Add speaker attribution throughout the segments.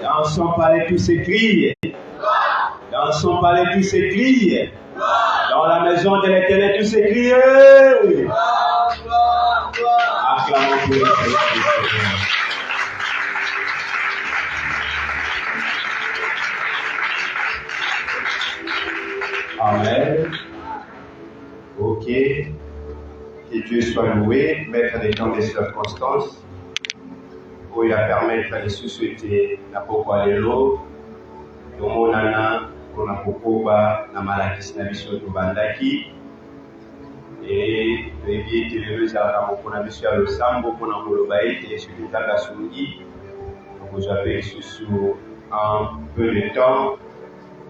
Speaker 1: Dans son palais tous s'écrient. Dans son palais tous s'écrient. Dans la maison de l'Éternel tous s'écrient. Acclamons pour le Seigneur. Amen. Ok. Que Dieu soit loué, maître des temps des circonstances. Où il a permis de susciter la pourquoi de l'eau. Tomonana, qu'on a pourquoi na malakis na mission de Bandaki. Et les vies télévisées à la mission de Sambo, qu'on a molobaï, et sur le Takasugi. Vous avez sous un peu de temps,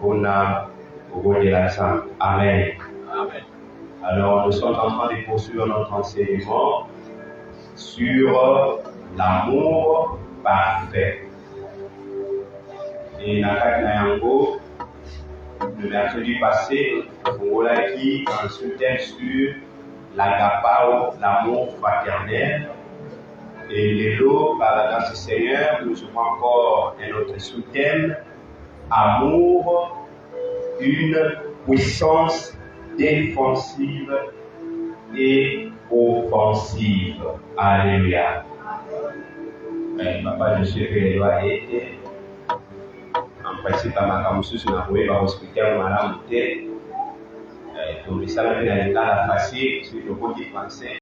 Speaker 1: on a de la sang. Amen. Amen. Alors, nous sommes en train de poursuivre notre enseignement sur l'amour parfait. Et Nakat Nayango, le mercredi passé, on a qui un sous-thème sur l'agapao, l'amour fraternel. Et les lots, par la grâce du Seigneur, nous avons encore un autre sous-thème, amour, une puissance défensive et offensive. Alléluia. Papa, je suis éloigné. En principe, à ma camusous, je n'ai pas hospitalier, madame, donc, ça va être la facile sur le côté français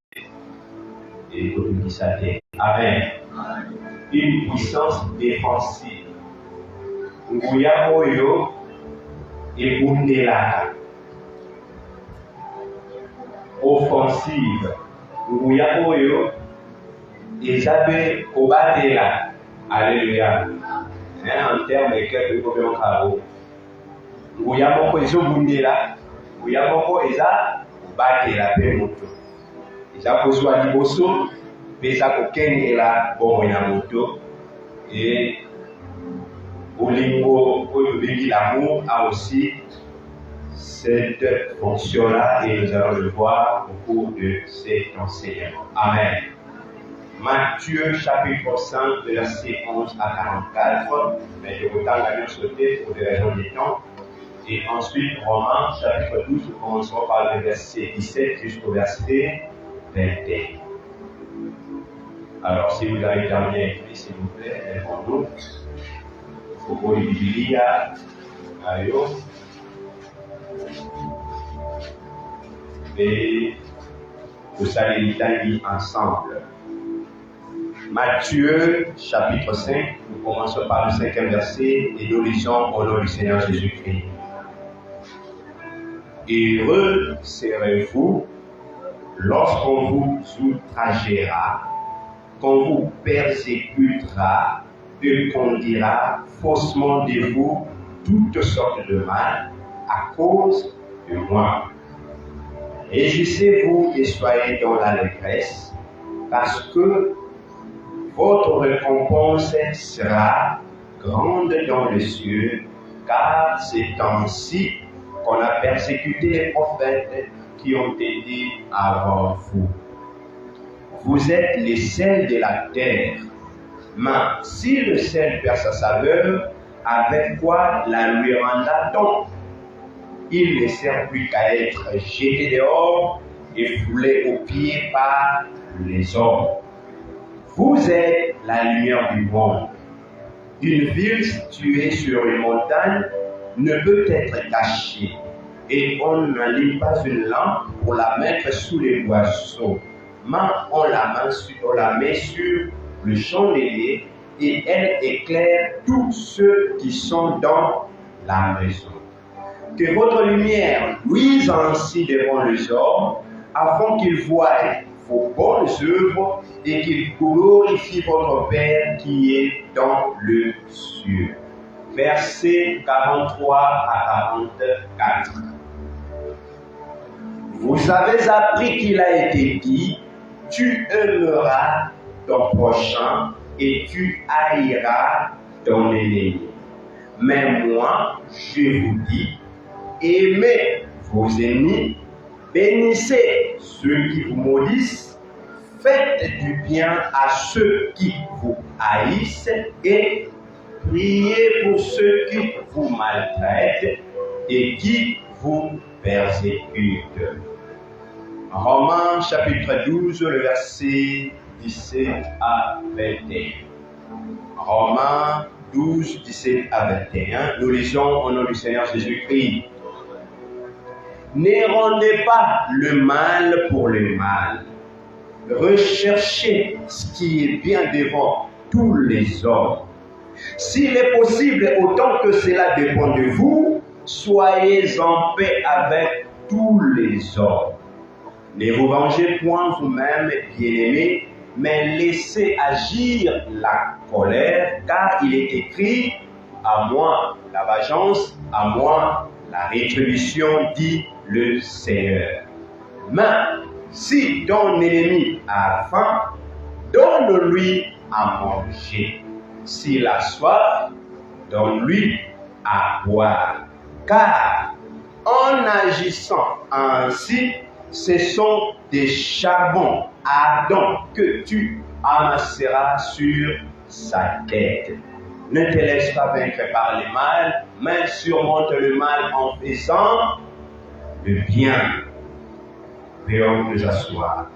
Speaker 1: et pour nous ça. Amen. Une puissance défensive. Nguya Moyo et Bundelaka. Offensive. Nguya Moyo et Jabe Kobatela. Alléluia. En termes de cœur de gouvernement Karo. Nguya Moko et Bundela. Nguya Moko et Batela Pemoto. Isa kozwa liboso pesa kokengela bomoi na moto et bolingo oyo bengi l'amour a aussi cette fonction-là et nous allons le voir au cours de cet enseignement. Amen. Matthieu chapitre 5 verset 11 à 44, mais je voudrais la sauter pour des raisons de temps. Et ensuite Romains chapitre 12, nous commencerons par le verset 17 jusqu'au verset 21. Alors, si vous avez terminé écrit, s'il vous plaît, répondez-nous. Pour les Biblies, ayo. Et vous allez lire ensemble. Matthieu, chapitre 5, nous commençons par le 5e verset et nous lisons au nom du Seigneur Jésus-Christ. Heureux serez-vous lorsqu'on vous outragera, qu'on vous persécutera et qu'on dira faussement de vous toutes sortes de mal à cause de moi. Réjouissez-vous et soyez dans l'allégresse, parce que votre récompense sera grande dans les cieux, car c'est ainsi qu'on a persécuté les prophètes qui ont été avant vous. Vous êtes les sels de la terre. Mais si le sel perd sa saveur, avec quoi la lui rendra-t-on? Il ne sert plus qu'à être jeté dehors et foulé aux pieds par les hommes. Vous êtes la lumière du monde. Une ville située sur une montagne ne peut être cachée. Et on n'allume pas une lampe pour la mettre sous les boisseaux, mais on la met sur le chandelier et elle éclaire tous ceux qui sont dans la maison. Que votre lumière luise ainsi devant les hommes, afin qu'ils voient vos bonnes œuvres et qu'ils glorifient votre Père qui est dans le ciel. Versets 43 à 44. Vous avez appris qu'il a été dit, tu aimeras ton prochain et tu haïras ton ennemi. Mais moi, je vous dis, aimez vos ennemis, bénissez ceux qui vous maudissent, faites du bien à ceux qui vous haïssent et priez pour ceux qui vous maltraitent et qui vous persécutent. Romains chapitre 12, le verset 17 à 21. Romains 12, 17 à 21. Nous lisons au nom du Seigneur Jésus-Christ. Ne rendez pas le mal pour le mal. Recherchez ce qui est bien devant tous les hommes. S'il est possible, autant que cela dépend de vous, soyez en paix avec tous les hommes. Ne vous vengez point vous-même, bien-aimés, mais laissez agir la colère, car il est écrit, à moi la vengeance, à moi la rétribution, dit le Seigneur. Mais si ton ennemi a faim, donne-lui à manger. S'il a soif, donne-lui à boire. Car en agissant ainsi, ce sont des charbons ardents que tu amasseras sur sa tête. Ne te laisse pas vaincre par le mal, mais surmonte le mal en faisant le bien. Veuillons nous asseoir.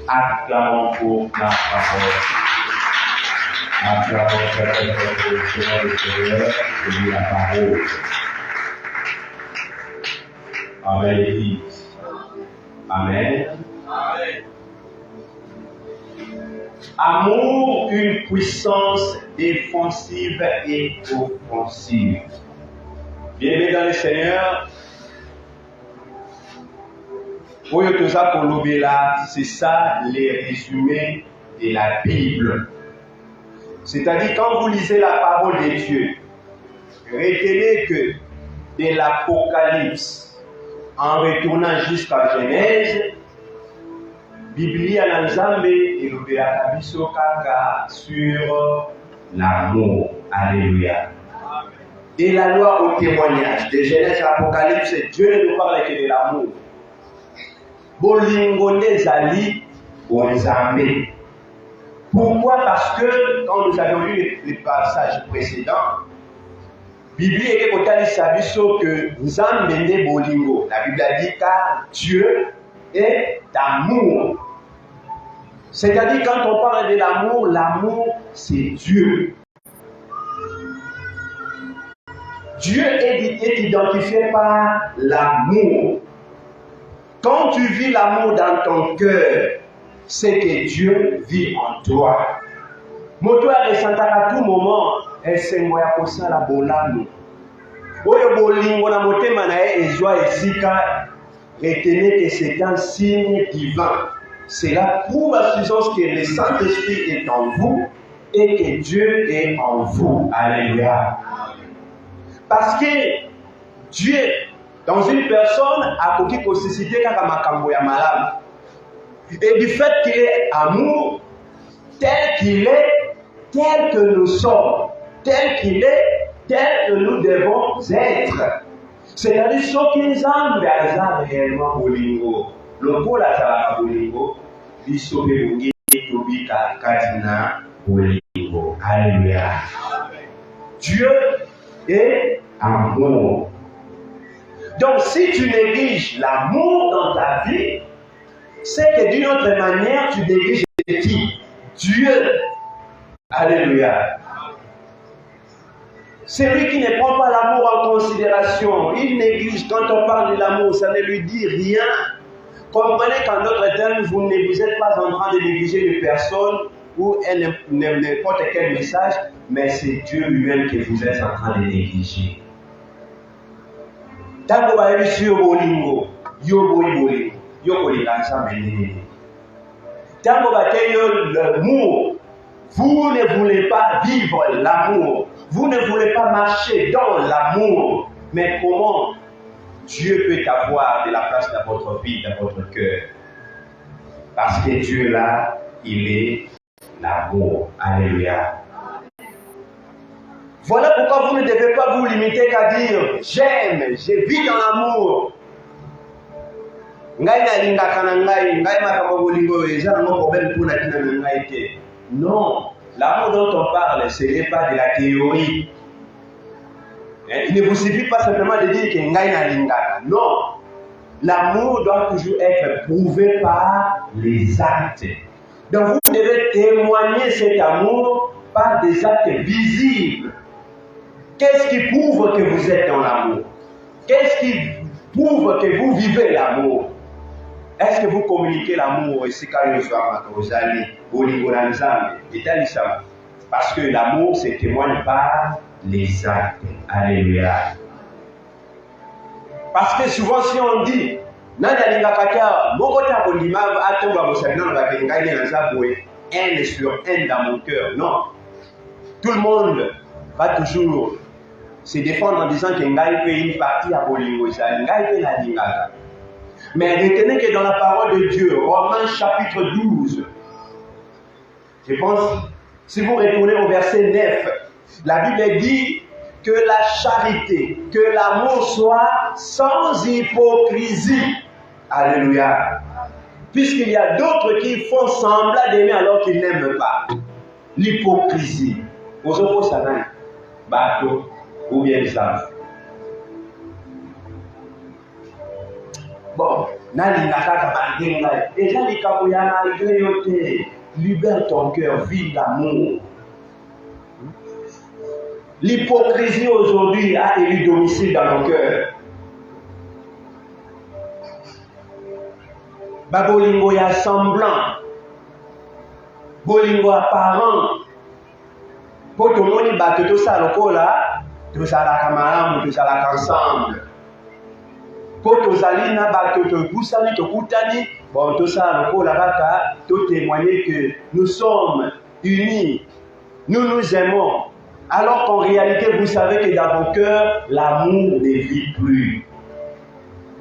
Speaker 1: Acclamons pour la parole. Acclamons pour le Seigneur et la parole. Amen. Amen. Amen. Amour, une puissance défensive et offensive. Bien-aimés dans le Seigneur, c'est ça les résumés de la Bible. C'est-à-dire, quand vous lisez la parole de Dieu, retenez que de l'Apocalypse, en retournant jusqu'à Genèse, Biblia na Nzambe elobelaka biso kaka sur l'amour. Alléluia. Et la loi au témoignage de Genèse à l'Apocalypse, Dieu ne nous parle que de l'amour. Bolingo nezali Nzambe. Pourquoi? Parce que quand nous avons lu les passages précédents, Bible est kotalisa biso que Nzambe nde bolingo. La Bible a dit car Dieu est d'amour. C'est-à-dire quand on parle de l'amour, l'amour c'est Dieu. Dieu est identifié par l'amour. Quand tu vis l'amour dans ton cœur, c'est que Dieu vit en toi. Moto ressentir à tout moment, esengo ya kosala bolamu. Oyo bolingo na motema na ye ezwa esika, retenez que c'est un signe divin. Cela prouve à suffisance que le Saint-Esprit est en vous et que Dieu est en vous. Alléluia. Parce que Dieu, dans une personne, a koki kosisite kaka makambo ya malamu. Et du fait qu'il est amour, tel qu'il est, tel que nous sommes, tel qu'il est, tel que nous devons être. C'est-à-dire, ceux qui Nzambe aza réellement bolingo, lokola azalaka bolingo, biso pe bongi tobika katina bolingo. Alléluia. Dieu est amour. Donc, si tu négliges l'amour dans ta vie, c'est que d'une autre manière, tu négliges qui? Dieu. Alléluia. Celui qui ne prend pas l'amour en considération, il néglige. Quand on parle de l'amour, ça ne lui dit rien. Comprenez qu'en d'autres termes, vous n'êtes pas en train de négliger une personne ou n'importe quel message, mais c'est Dieu lui-même que vous êtes en train de négliger. Tango ba yebi yo bolingo, yo bolingo, yo kolinga Nzambe nini. Tango ba te yo l'amour, vous ne voulez pas vivre l'amour, vous ne voulez pas marcher dans l'amour, mais comment Dieu peut avoir de la place dans votre vie, dans votre cœur? Parce que Dieu là, il est l'amour. Alléluia. Voilà pourquoi vous ne devez pas vous limiter qu'à dire j'aime, je vis dans l'amour. ngai nalingaka na ngai makambo bolingo eza nango problème mpona tina na ngai te. Non, l'amour dont on parle, ce n'est pas de la théorie. Il ne vous suffit pas simplement de dire que ngai nalingaka. Non, l'amour doit toujours être prouvé par les actes. Donc vous devez témoigner cet amour par des actes visibles. Qu'est-ce qui prouve que vous êtes dans l'amour? Qu'est-ce qui prouve que vous vivez l'amour? Est-ce que vous communiquez l'amour? Parce que l'amour se témoigne par les actes. Alléluia. Parce que souvent si on dit haine sur haine dans mon cœur, non. Tout le monde va toujours se défendre en disant que Ngai fait une partie à Bolingo, Ngai fait la Lingaka. Mais retenez que dans la parole de Dieu, Romains chapitre 12, je pense, si vous retournez au verset 9, la Bible dit que la charité, que l'amour soit sans hypocrisie. Alléluia. Puisqu'il y a d'autres qui font semblant d'aimer alors qu'ils n'aiment pas. L'hypocrisie. Aux opposés, bateau ou bien ça. Bon, libère ton cœur, vive l'amour. L'hypocrisie aujourd'hui a élu domicile dans nos cœurs. Bolingo ya semblant, bolingo apparent. Pour tout le monde, tout ça, tout ça la camarade, tout ça la ensemble. Pour tout ça, bon, tout ça, tout témoigner que nous sommes unis, nous nous aimons. Alors qu'en réalité, vous savez que dans vos cœurs, l'amour ne vit plus.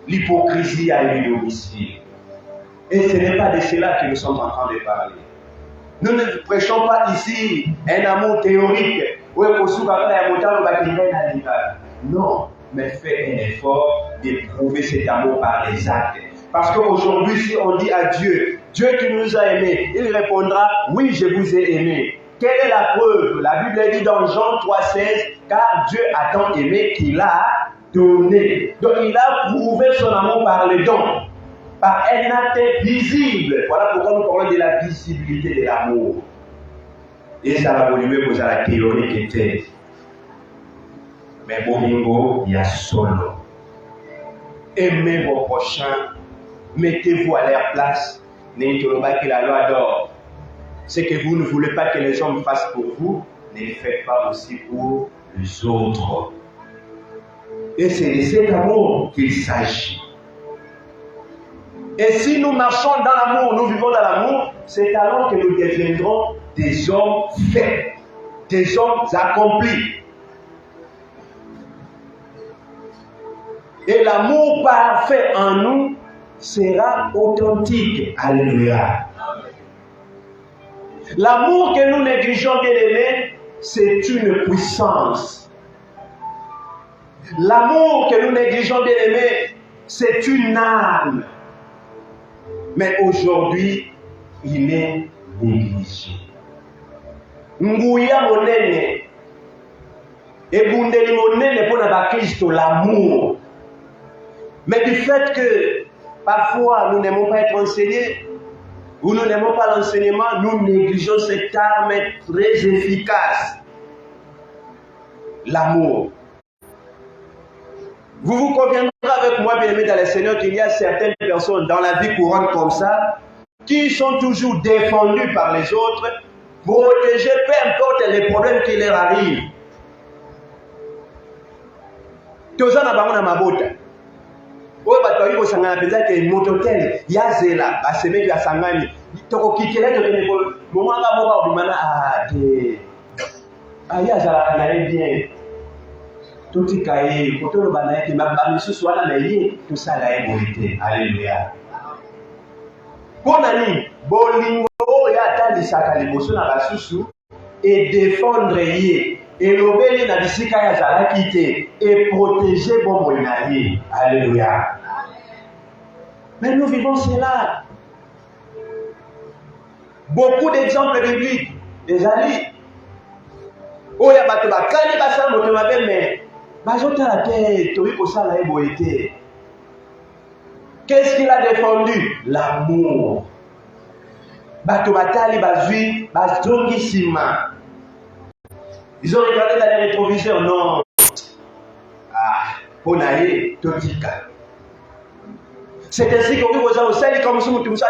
Speaker 1: L'hypocrisie a élu domicile. Et ce n'est pas de cela que nous sommes en train de parler. Nous ne prêchons pas ici un amour théorique. Non, mais fais un effort de prouver cet amour par les actes. Parce qu'aujourd'hui, si on dit à Dieu, Dieu qui nous a aimés, il répondra, oui, je vous ai aimés. Quelle est la preuve? La Bible dit dans Jean 3,16, car Dieu a tant aimé qu'il a donné. Donc il a prouvé son amour par le don, par un acte visible. Voilà pourquoi nous parlons de la visibilité de l'amour. Et ça va évoluer pour la théorie qui était. Mais Bolingo, il y a solo. Aimez vos prochains, mettez-vous à leur place. N'intolobas que la loi d'or. Ce que vous ne voulez pas que les hommes fassent pour vous, ne le faites pas aussi pour les autres. Et c'est de cet amour qu'il s'agit. Et si nous marchons dans l'amour, nous vivons dans l'amour, c'est alors que nous deviendrons des hommes faits, des hommes accomplis. Et l'amour parfait en nous sera authentique. Alléluia. L'amour que nous négligeons, bien aimé, c'est une puissance. L'amour que nous négligeons, bien aimé, c'est une âme. Mais aujourd'hui, il est négligé. Nguya monene. Et bundeli monene pour la Christ, l'amour. Mais du fait que parfois nous n'aimons pas être enseignés, ou nous n'aimons pas l'enseignement, nous négligeons cette arme très efficace. L'amour. Vous vous conviendrez avec moi, bien aimé dans le Seigneur, qu'il y a certaines personnes dans la vie courante comme ça, qui sont toujours défendues par les autres, protégées, peu importe les problèmes qui leur arrivent. Toza na bango na mabota. Oyo bato bayi kosangana mpenza ke mototel ya zela basemeki basangani tokokitela tokende momanga moko abimana te ayi azalaka na ye bien totika ye kotoloba na ye te bamisusu wana na ye tosala ye boye te. Alleluya. Mpona nini bolingo oyo atalisaka liboso na basusu edefendre ye elobeli na bisika ya azalaki te eprotege bomoi na ye. Alleluya. Mais nous vivons cela. Beaucoup d'exemples bibliques. Des alliés. Oh, il y a des gens qui mais qu'est-ce qu'il a défendu? L'amour. Ils ont regardé dans les rétroviseurs, non. Pour n'aller, totika. C'est ainsi qu'on dit aux gens, c'est comme si nous sommes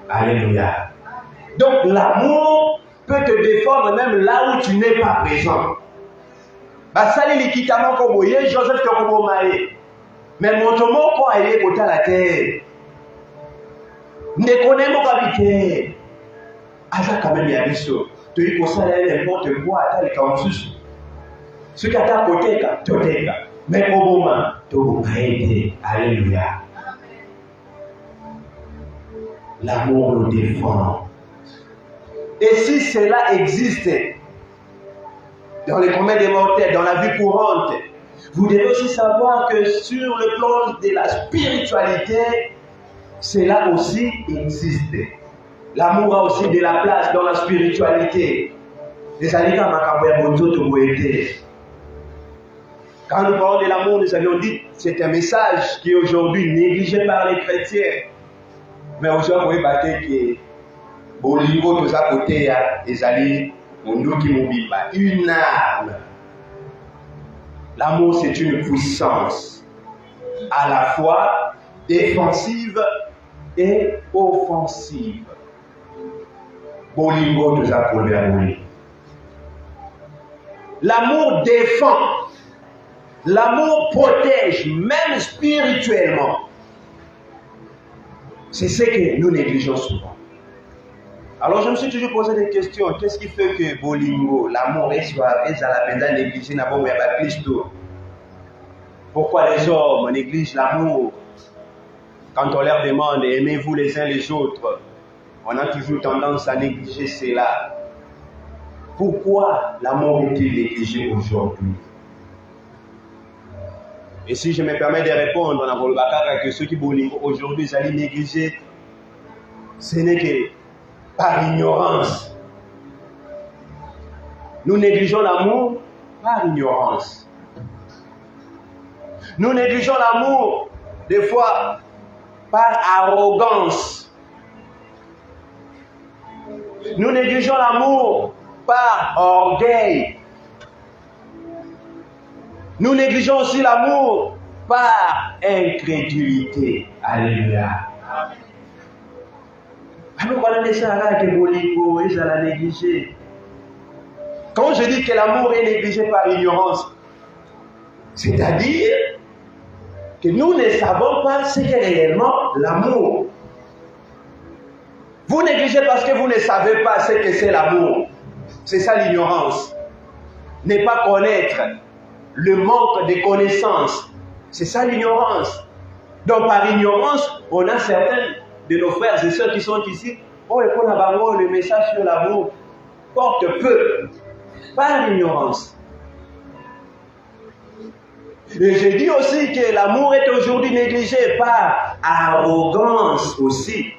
Speaker 1: alléluia. Donc l'amour peut te défendre même là où tu n'es pas présent. Basali likitamo ko boye Joseph to ko bomaye. Mais montomo ko aye kota la terre. Ne connais pas habiter. Aza quand même ya biso. To yi ko sala n'importe quoi ata le kamsusu. Ce qui ata koteka toteka. Mais ko boma to bomaye. Alléluia. L'amour nous défend. Et si cela existe dans les communs des mortels, dans la vie courante, vous devez aussi savoir que sur le plan de la spiritualité, cela aussi existe. L'amour a aussi de la place dans la spiritualité. Quand nous parlons de l'amour, nous avions dit que c'est un message qui est aujourd'hui négligé par les chrétiens. Mais aujourd'hui, vous voyez que Bolingo, tous à côté, les alliés, une arme. L'amour, c'est une puissance à la fois défensive et offensive. Bolingo, tous à côté. L'amour défend. L'amour protège, même spirituellement. C'est ce que nous négligeons souvent. Alors je me suis toujours posé des questions. Qu'est-ce qui fait que Bolingo, l'amour est suave, à la peine négligé, n'a pas Christo? Pourquoi les hommes négligent l'amour? Quand on leur demande aimez-vous les uns les autres, on a toujours tendance à négliger cela. Pourquoi l'amour est-il négligé aujourd'hui? Et si je me permets de répondre à Volbakara que ceux qui Bolingo aujourd'hui allaient négliger, ce n'est que par ignorance. Nous négligeons l'amour par ignorance. Nous négligeons l'amour des fois par arrogance. Nous négligeons l'amour par orgueil. Nous négligeons aussi l'amour par incrédulité. Alléluia. Quand je dis que l'amour est négligé par ignorance, c'est-à-dire que nous ne savons pas ce qu'est réellement l'amour. Vous négligez parce que vous ne savez pas ce que c'est l'amour. C'est ça l'ignorance. Ne pas connaître. Le manque de connaissances. C'est ça l'ignorance. Donc par ignorance, on a certains de nos frères et sœurs qui sont ici. Oh, et pour le message sur l'amour porte peu. Par ignorance. Et je dis aussi que l'amour est aujourd'hui négligé par arrogance aussi.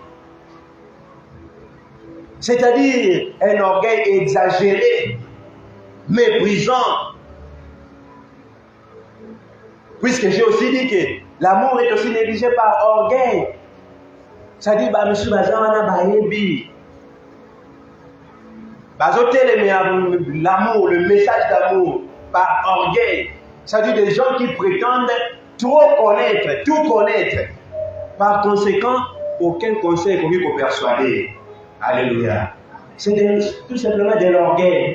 Speaker 1: C'est-à-dire un orgueil exagéré, méprisant. Puisque j'ai aussi dit que l'amour est aussi négligé par orgueil. C'est-à-dire, monsieur Bazana Bayebi. L'amour, le message d'amour par orgueil. C'est-à-dire des gens qui prétendent trop connaître, tout connaître. Par conséquent, aucun conseil qu'on peut persuader. Alléluia. C'est tout simplement de l'orgueil.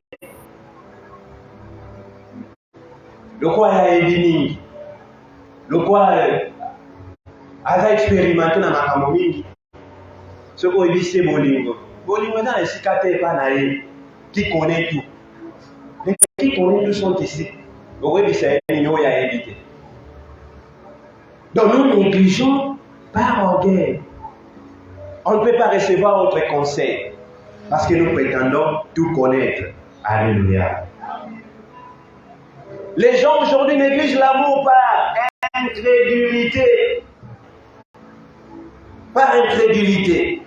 Speaker 1: Le quoi a édini. Le quoi a expérimenté dans ma camomille. Ce qu'on dit c'est Bolingo. Bolingo dans les cicatrices pas naïfs. Qui connaît tout. Mais qui connaît tout sont ici. Donc nous négligeons par orgueil. On ne peut pas recevoir notre conseil parce que nous prétendons tout connaître. Alléluia. Les gens aujourd'hui négligent l'amour par incrédulité. Par incrédulité.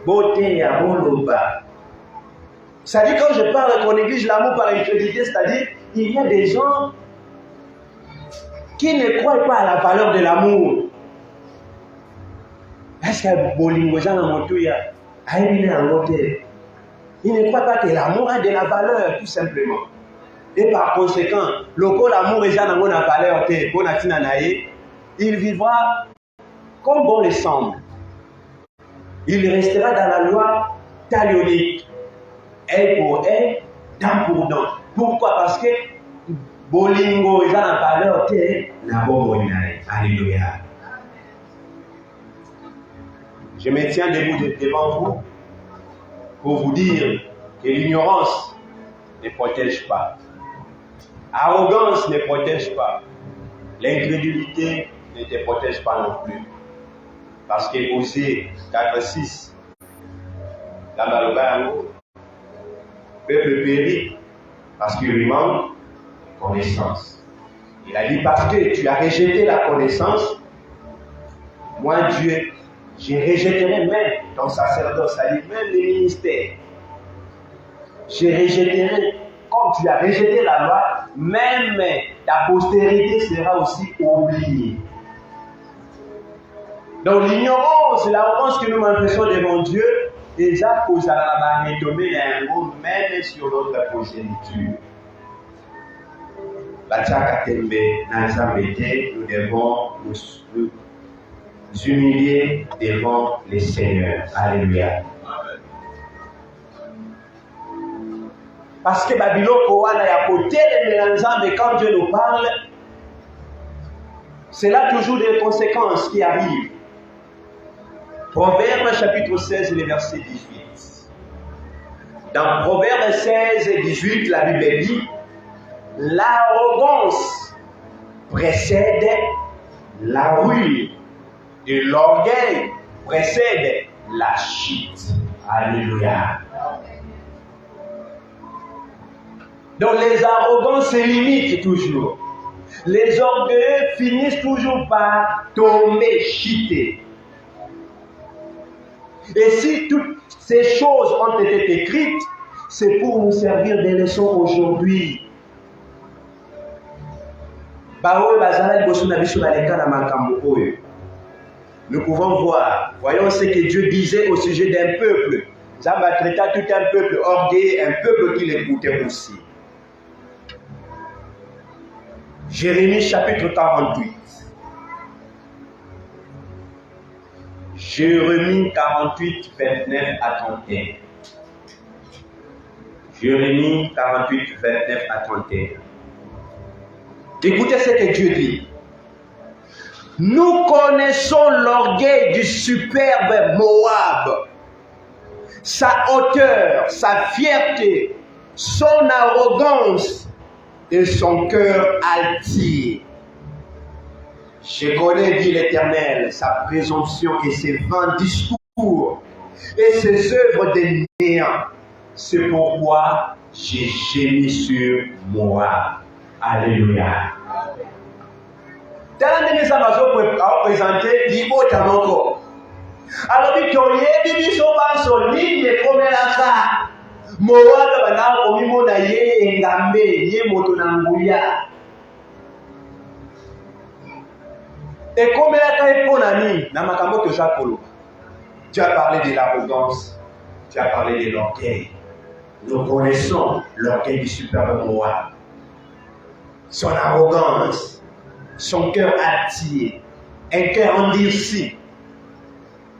Speaker 1: Beauté à Boloba. C'est-à-dire, quand je parle qu'on néglige l'amour par incrédulité, c'est-à-dire, il y a des gens qui ne croient pas à la valeur de l'amour. Est-ce que Bolingo Jean Montouya a éliminé un côté? Il ne croit pas que l'amour a de la valeur, tout simplement. Et par conséquent, l'amour est déjà dans la valeur, il vivra comme bon le semble. Il restera dans la loi talionique. Œil pour œil, dent pour dent. Pourquoi? Parce que Bolingo est dans la valeur, alléluia. Je me tiens debout devant vous pour vous dire que l'ignorance ne protège pas. Arrogance ne protège pas. L'incrédulité ne te protège pas non plus. Parce que Osée 4:6, le peuple périt parce qu'il lui manque connaissance. Il a dit, parce que tu as rejeté la connaissance, moi Dieu, je rejetterai même ton sacerdoce, c'est-à-dire même les ministères. Je rejetterai, comme tu as rejeté la loi, même ta postérité sera aussi oubliée. Donc l'ignorance, l'arrogance que nous manifestons devant Dieu, déjà causera la retomber un mot même sur notre progéniture. La Tchakatembe, nous devons nous humilier devant les seigneurs. Alléluia. Parce que Babylone, Kowana, ya côté les mélangeants, mais quand Dieu nous parle, c'est là toujours des conséquences qui arrivent. Proverbe chapitre 16, le verset 18. Dans Proverbe 16 et 18, la Bible dit, l'arrogance précède la ruine et l'orgueil précède la chute. Alléluia. Donc les arrogances se limitent toujours. Les orgueils finissent toujours par tomber, chuter. Et si toutes ces choses ont été écrites, c'est pour nous servir des leçons aujourd'hui. Nous pouvons voir, voyons ce que Dieu disait au sujet d'un peuple. Zamba traita tout un peuple orgueilleux, un peuple qui l'écoutait aussi. Jérémie chapitre 48. Jérémie 48, 29 à 31. Jérémie 48, 29 à 31. Écoutez ce que Dieu dit. Nous connaissons l'orgueil du superbe Moab, sa hauteur, sa fierté, son arrogance et son cœur altier. Je connais, dit l'Éternel, sa présomption et ses vains discours et ses œuvres de néant. C'est pourquoi j'ai gémi sur Moab. Alléluia. Dans les ça va présenter l'Ibota Moko. Alors, Victorie, Bibi Soban, son ligne, comme elle a ça. Moab, Bana, Omimo, Naye, Ngambe, Ye Motonanguya. Et comme elle a été pour l'ami, Namakamo que Jacques, tu as parlé de l'arrogance, tu as parlé de l'orgueil. Nous connaissons l'orgueil du superbe Moab. Son arrogance, son cœur attiré, un cœur endurci.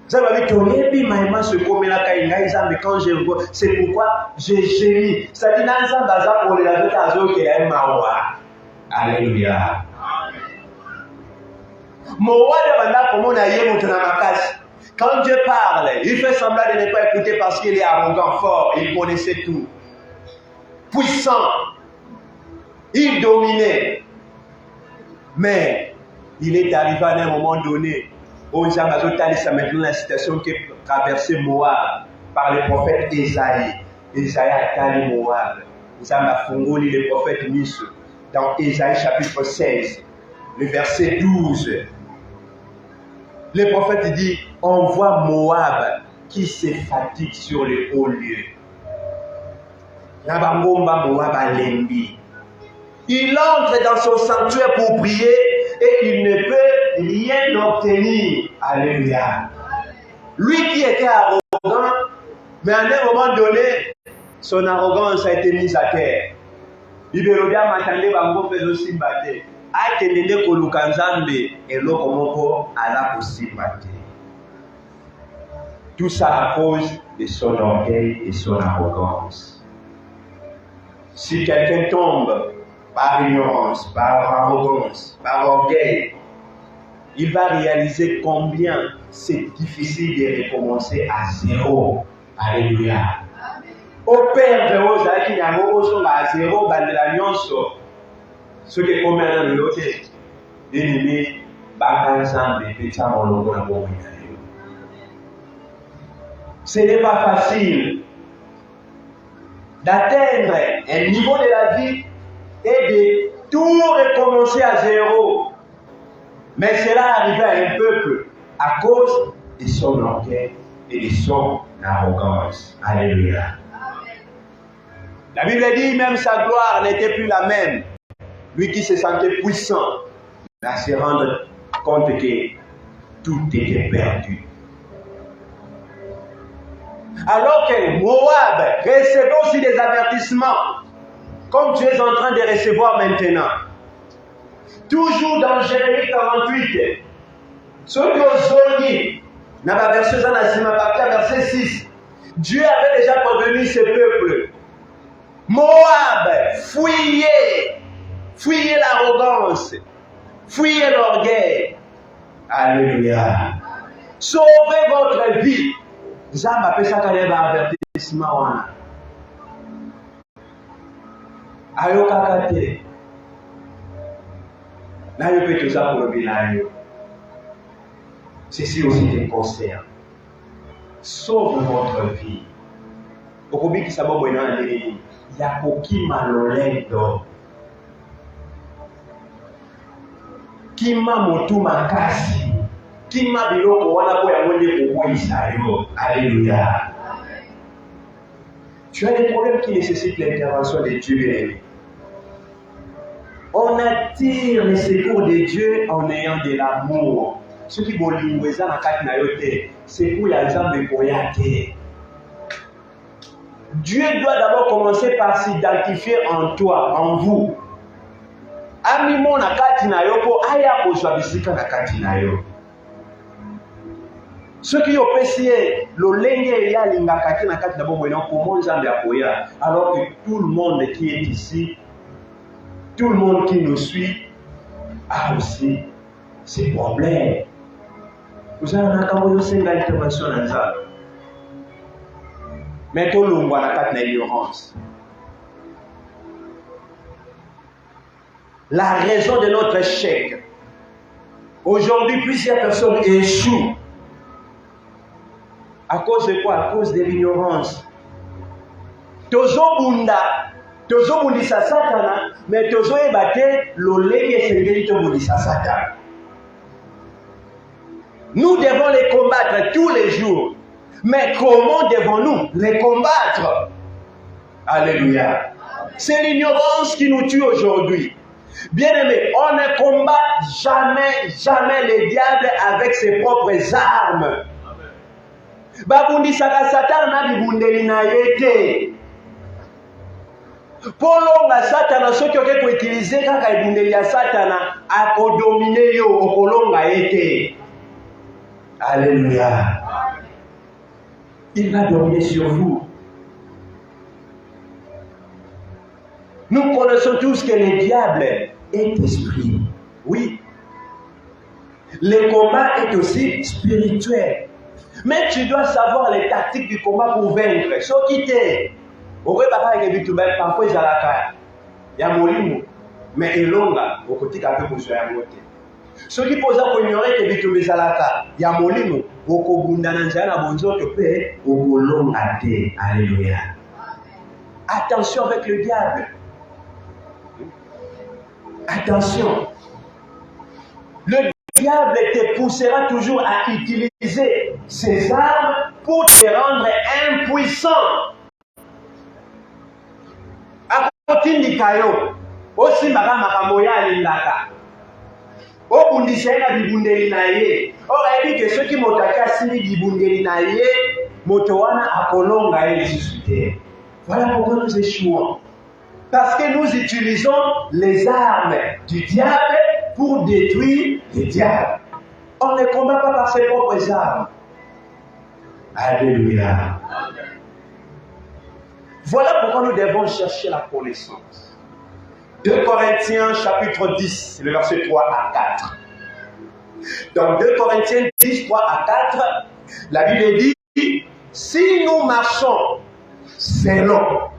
Speaker 1: Ça va dire que puis maïma se commet la caïnaïsa, mais quand je vois, c'est pourquoi j'ai gémi. Ça dit dans ça baza pour les autres azo qui est mawa. Alléluia. Mowa de banda comme on a yé moutona makasi. Quand Dieu parle, il fait semblant de ne pas écouter parce qu'il est arrogant, fort, il connaissait tout. Puissant. Il dominait. Mais il est arrivé à un moment donné où c'est maintenant la situation qui est traversée Moab par le prophète Esaïe. Esaïe a calé Moab. nous avons fungoli le prophète Miso dans Ésaïe chapitre 16, le verset 12. Le prophète dit, on voit Moab qui se fatigue sur les hauts lieux. Il entre dans son sanctuaire pour prier et il ne peut rien obtenir. Alléluia. Lui qui était arrogant, mais à un moment donné, son arrogance a été mise à terre. Bibelodia matande bango pezo simbate. Akelele kolukanzambe eloko moko ala posimbate. Tout ça à cause de son orgueil et son arrogance. Si quelqu'un tombe par ignorance, par arrogance, par orgueil, il va réaliser combien c'est difficile de recommencer à zéro. Alléluia. Au Père de Rosa qui n'a pas à zéro, bandela nyonso. Ce qui est comme un autre, l'ennemi, ce n'est pas facile d'atteindre un niveau de la vie et de tout recommencer à zéro. Mais cela arrive à un peuple à cause de son orgueil et de son arrogance. Alléluia. La Bible dit même sa gloire n'était plus la même. Lui qui se sentait puissant, va se rendre compte que tout était perdu. Alors que Moab recevait aussi des avertissements, comme tu es en train de recevoir maintenant. Toujours dans Jérémie 48, ce que Zoni, dans la verset 6, Dieu avait déjà prévenu ce peuple. Moab, fuyez l'arrogance, fuyez l'orgueil. Alléluia. Sauvez votre vie. Zamba pesa kaleba avertissement wana. Ayoka kate. Na yo peut tout pour le ceci aussi te concerne. Sauve votre vie. Okobi kisabobo ina ndeni. Ya kokima lolendo. Kima motu makasi. Kima biloko wana po ya mwende kukwisa yo. Alléluia. Tu as des problèmes qui nécessitent l'intervention de Dieu bien-aimé. On attire le secours de Dieu en ayant de l'amour. Ce qui bolingweza na kati na yote, secours ya Nzambe koyate. Dieu doit d'abord commencer par s'identifier en toi, en vous. Amimo na kati na yo po aya kozwa bisika na kati na yo. Ce qui opesi lolenge ya linga kati na kati na bombo ina comment Nzambe akoya, alors que tout le monde qui est ici, tout le monde qui nous suit a aussi ses problèmes. Vous avez un cambo de l'intervention dans ça. Mais tout le monde a une ignorance. La raison de notre échec. Aujourd'hui, plusieurs personnes échouent. À cause de quoi? À cause de l'ignorance. Tozo bundisa satana, mais tozo ebate lolenge sengeli to bundisa satana. Nous devons les combattre tous les jours. Mais comment devons-nous les combattre? Alléluia. C'est l'ignorance qui nous tue aujourd'hui. Bien-aimés, on ne combat jamais le diable avec ses propres armes. Babundisaka satana na bibundeli na yete. Polonga satana soki oke ko utiliser kaka ibundeli ya satana akodomine yo okolonga yete. Alléluia. Il va dominer sur vous. Nous connaissons tous que le diable est esprit. Oui. Le combat est aussi spirituel. Mais tu dois savoir les tactiques du combat pour vaincre. Ce qui t'est. Owe papa ke bitu ba parfois ezalaka ya molimo mais elonga okotika pe kozwa ya mote. Soki poza ko ignorer ke bitu bezalaka ya molimo okobunda na nzala na bonzoto pe okolonga te. Alléluia. Attention avec le diable. Attention. Le diable te poussera toujours à utiliser ses armes pour te rendre impuissant. Akotindikayo, aussi makamakamoya lilaka. Obundisha na bibundeli na ye. Orebi que ceux qui motaka sili bibundeli na ye, motowana akolonga ye suscité. Voilà pourquoi nous échouons. Parce que nous utilisons les armes du diable pour détruire le diable. On ne combat pas par ses propres armes. Alléluia. Voilà pourquoi nous devons chercher la connaissance. 2 Corinthiens chapitre 10, le verset 3 à 4. Dans 2 Corinthiens 10, 3 à 4, la Bible dit, si nous marchons selon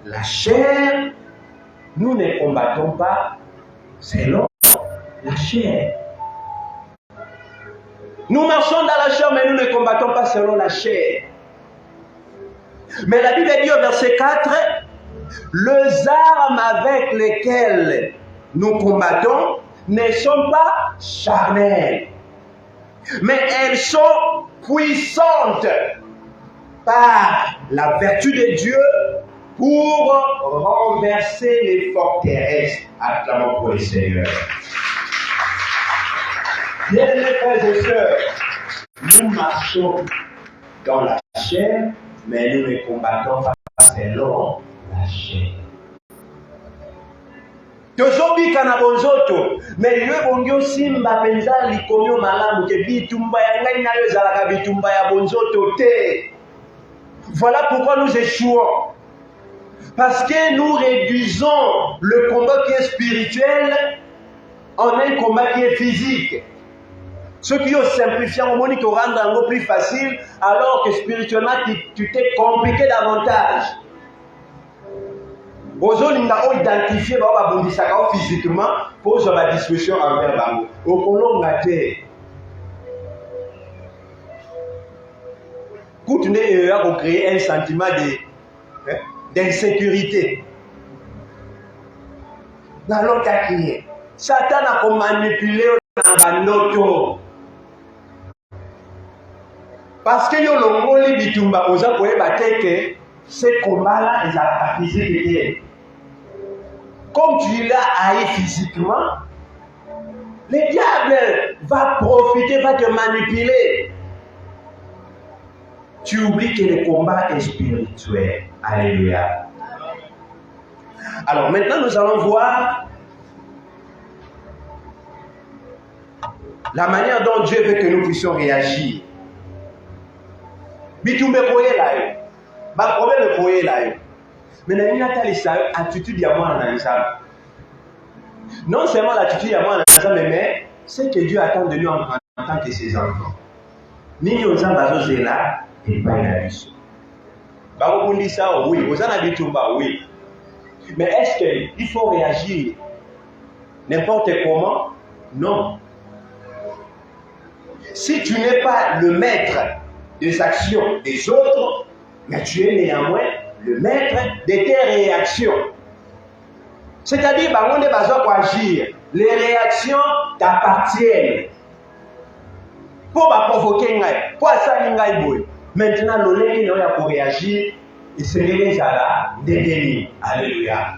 Speaker 1: la chair, nous ne combattons pas selon la chair. Nous marchons dans la chair, mais nous ne combattons pas selon la chair. Mais la Bible dit au verset 4, les armes avec lesquelles nous combattons ne sont pas charnelles, mais elles sont puissantes par la vertu de Dieu pour renverser les forteresses. Acclamons pour le Seigneur. Bien-aimés frères et sœurs, nous marchons dans la chair, mais nous ne combattons pas selon la chair. Tozobika na bonzoto, mais ywe bongyo simba penza likomyo malamu ke bitumba ya ngai na yo zalaka bitumba ya bonzoto te. Voilà pourquoi nous échouons. Parce que nous réduisons le combat qui est spirituel en un combat qui est physique. Ceux qui ont simplifié, on dit qu'on rend un peu plus facile, alors que spirituellement, tu t'es compliqué davantage. Aujourd'hui, on a identifié physiquement pour la discussion envers Bango. Au colon de la terre. Continuez à créer un sentiment d'insécurité. Dans l'autre crié. Satan a manipulé dans l'auto. Parce que yo longoli bitumba oza koyeba te que ces combats-là ezalaka physique. Comme tu l'as haï physiquement, le diable va profiter, va te manipuler. Tu oublies que le combat est spirituel. Alléluia. Alors maintenant, nous allons voir la manière dont Dieu veut que nous puissions réagir. Bitumbe koye la yo. Ba problème koye la yo. Mais na nina talisa attitude ya mwana na nzambe. Non seulement l'attitude ya mwana na nzambe, mais c'est que Dieu attend de nous en tant que ses enfants. Nini nzambe azozela epai na biso. Ba kobundisa oui, ozana bitumba oui. Mais est-ce qu'il faut réagir n'importe comment? Non. Si tu n'es pas le maître des actions des autres, mais tu es néanmoins le maître de tes réactions. C'est-à-dire, on est besoin d'agir. Les réactions t'appartiennent. Pour provoquer, pour ça, maintenant, l'olé pour réagir, il se réalise à la dédénie. Alléluia.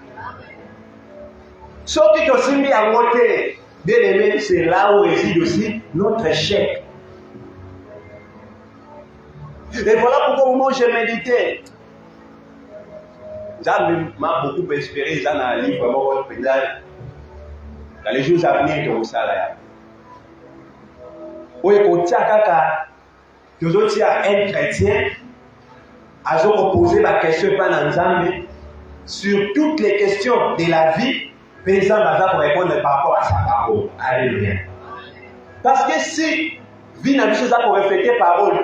Speaker 1: Sauf que tu as à côté, bien aimé, c'est là où réside aussi notre échec. Et voilà pourquoi au moment où j'ai médité, ça m'a beaucoup inspiré dans un livre dans les jours à venir comme ça là. Oui, quand tu as un chrétien, a posé la question sur toutes les questions de la vie, paysan va pour répondre par rapport à sa parole. Alléluia. Parce que si vie n'a pas chose pour refléter parole,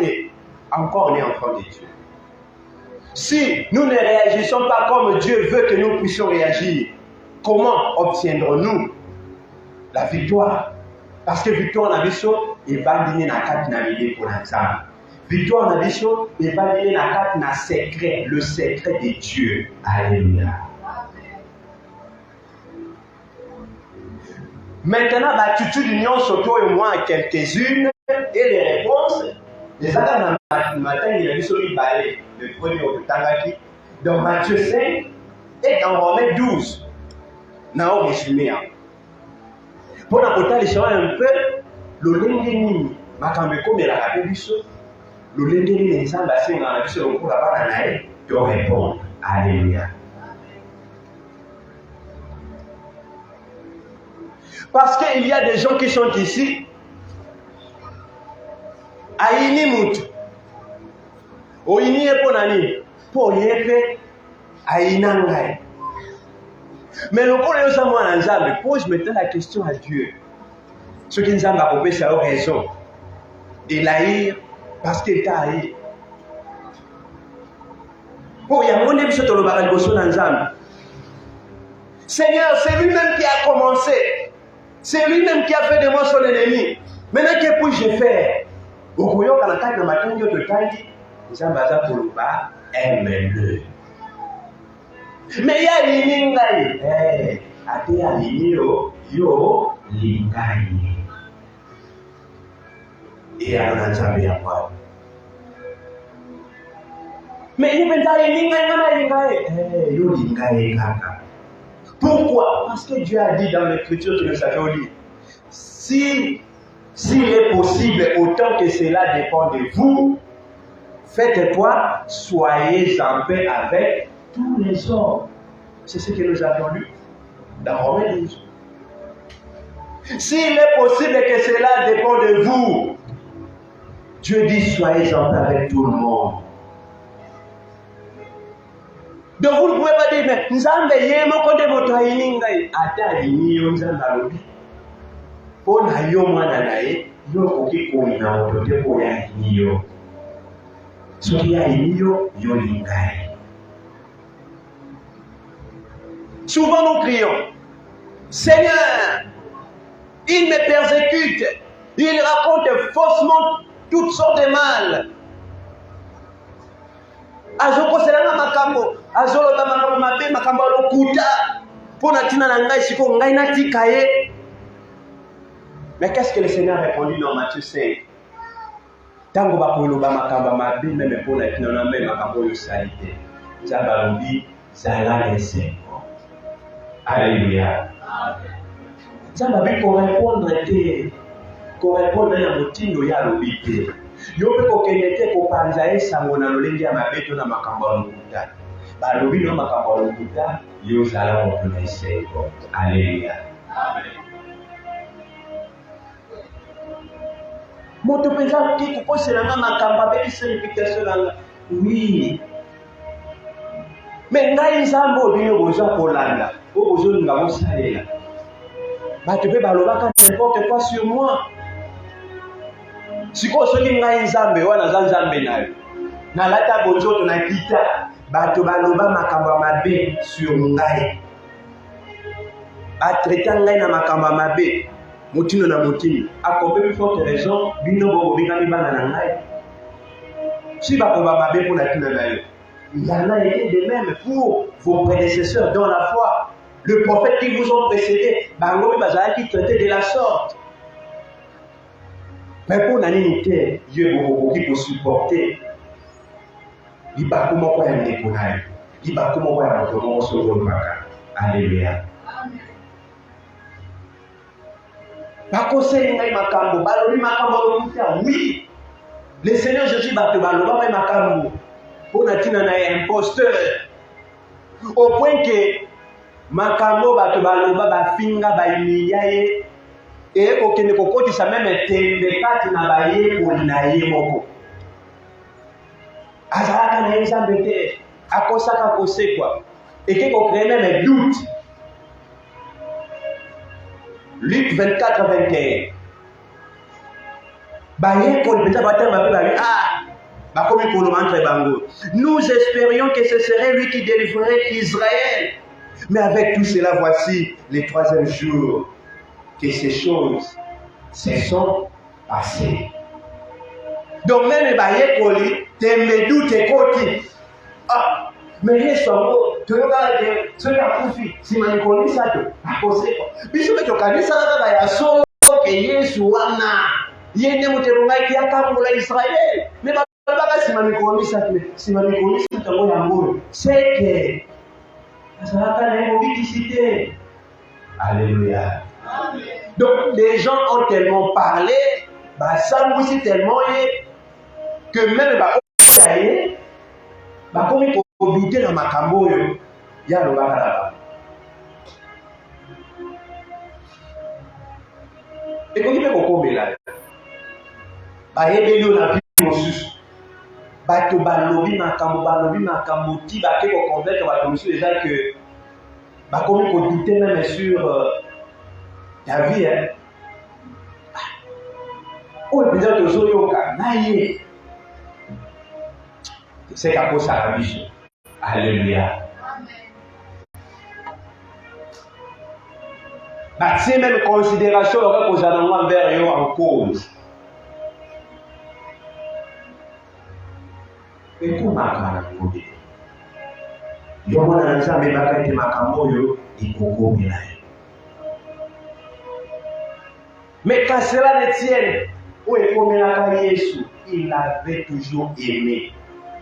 Speaker 1: encore on est enfant de Dieu. Si nous ne réagissons pas comme Dieu veut que nous puissions réagir, comment obtiendrons-nous la victoire? Parce que victoire, on a vu ça, il va donner la carte naviguer pour l'ensemble. victoire na biso evalile na kati na secret, le secret de Dieu. Alléluia. Maintenant, l'attitude d'union surtout au moins quelques-unes et les réponses. Les amis dans matin, il a vu sur le balai, le premier au Tangaki, dans Matthieu 5 et dans Romains 12. Nao musulman. Pour la porter les choses un peu, le lendemain, ma cambe comme la rappelle du saut, le lendemain, les gens basés dans la vie sur le cours là-bas, de répondre. Alléluia. Parce qu'il y a des gens qui sont ici. Aïni Mout. Oini et Ponani. Pour Yépe. Aïnangai. Mais le problème, c'est moi, Nzambe, pose maintenant la question à Dieu. Ce qui nous a coupé, c'est raison. Et l'haïr, parce qu'il t'a haï. Pour y avoir un épisode de l'Obaral Seigneur, c'est lui-même qui a commencé. C'est lui-même qui a fait de moi son ennemi. Maintenant, que puis-je faire? Au royaume, quand on a dans ma tête de taille, nous avons besoin pour le bas, aime-le. Mais il y a une lingaï. Ate a yo lingaï. Et à l'ensemble, à quoi? Mais il y a une lingaï. Yo lingaï, kaka. Pourquoi? Parce que Dieu a dit dans l'écriture que nous avons lu, s'il est possible, autant que cela dépend de vous, faites quoi? Soyez en paix avec tous les hommes. C'est ce que nous avons lu dans Romains 12. S'il est possible que cela dépend de vous, Dieu dit soyez en paix avec tout le monde. Donc vous ne pouvez pas dire, mais Nzambe yemo konde moto ayiningai ata yiniyo Nzambe alobi. Po na yo mwana naye yo koki koina moto te ko ya yiniyo. Soki ya yiniyo yo lingai. Souvent nous crions, Seigneur, il me persécute, il raconte faussement toutes sortes de mal. Azoko selanga makambo, azolo ta makambo mabe makambo lokuta, pona tina na ngai siko ngai natika ye. Mais qu'est-ce que le Seigneur a répondu dans Matthieu 5? Tango bakoloba makambo mabe même pona tina na même makambo yo salite. Zabalobi zala laissé. Alléluia. Zababi pour répondre pour répondre à motindo ya lobité. Yo pe ko kenete ko panza esango na lolenge ya mabeto na makambo ya lokuta. Ba lobi no makambo ya lokuta yo zala ko na iseko. Alléluia. Amen. Moto penza ki ko posela makambo be signification langa. Oui. Mais ngai nzambo bino boza kolanda. O bozo nga mosalela. Ba te pe ba lobaka n'importe quoi sur moi. Siko soki ngai nzambe wana za nzambe nayo nalata bonzoto na kita bato baloba makambo mabe sur ngai batreta ngai na makambo mabe motino na motini a combien de forte raison bino bobo bingami bana na ngai si bakoba mabe pour na tina nayo il y en a été de même pour vos prédécesseurs dans la foi, le prophète qui vous ont précédé bango bazalaki traité de la sorte. Mais pour l'unité, Dieu est beaucoup pour supporter. Il va comment quoi un décollage. Il va comment quoi un autre sur le maca. Alléluia. Par conseil, il m'a cambo. Balori m'a cambo. Oui. Le Seigneur Jésus va te baloba m'a cambo. Pour natina na imposteur. Au point que ma cambo va te baloba ba finga ba imiyaye. Et aucun ne peut pas même tembe kati na baye ko na ye moko. Azalaka na nzambe te akosaka kosekwa. Et que ko créer même doute. Luc 24-21. Baye ko peut-être bater ma pe ba komi ko lo entre bango. Nous espérions que ce serait lui qui délivrerait Israël. Mais avec tout cela, voici les troisième jour que ces choses se sont passées. Donc même baye koli tembe doute koti. Ah, mais Yesu ngo toyoka ke soka kufi simani ça to. Akose ko. Biso beto kanisa kaka ya so ke Yesu wana. Yende mutebonga ki akambola Israël. Mais baba simani ça to. Simani ça to ngo c'est que ça va pas l'immobilicité. Alléluia. Amen. Donc les gens ont tellement parlé, bah ça nous aussi tellement que même bah comme il faut douter dans ma cambo il y a le bas là-bas. Et quand il fait beaucoup là, bah il y a la vie aussi. Bah tu balobi ma cambo ti bah que vous convaincre bah comme déjà que bah comme il faut douter même sur la vie hein. Oh, peut-être que vous avez c'est qu'à cause de la vie. Alléluia. Bah, c'est même considération que vous allez envers eux en cause. Et comment on va yo mwana nzambe bakati makambo yo ikokomela. Mais quand cela ne tienne, où est comme Jésus, il avait toujours aimé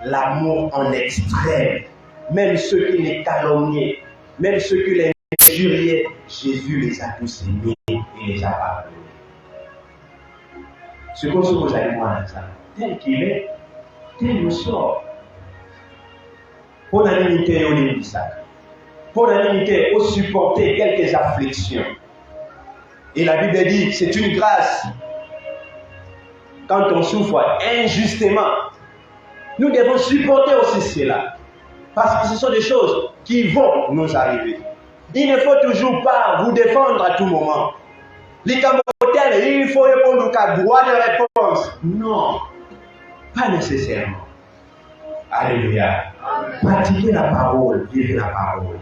Speaker 1: l'amour en extrême. Même ceux qui les calomniaient, même ceux qui les injuriaient, Jésus les a tous aimés et les a pardonnés. Ce que vous allez voir, tel qu'il est, tel nous sort. Pour la limiter au limite ça. Pour la limiter au supporter quelques afflictions. Et la Bible dit, c'est une grâce. Quand on souffre injustement, nous devons supporter aussi cela. Parce que ce sont des choses qui vont nous arriver. Il ne faut toujours pas vous défendre à tout moment. Les Cambodgiens, il faut répondre à droit de réponse. Non, pas nécessairement. Alléluia. Pratiquez la parole, vivez la parole.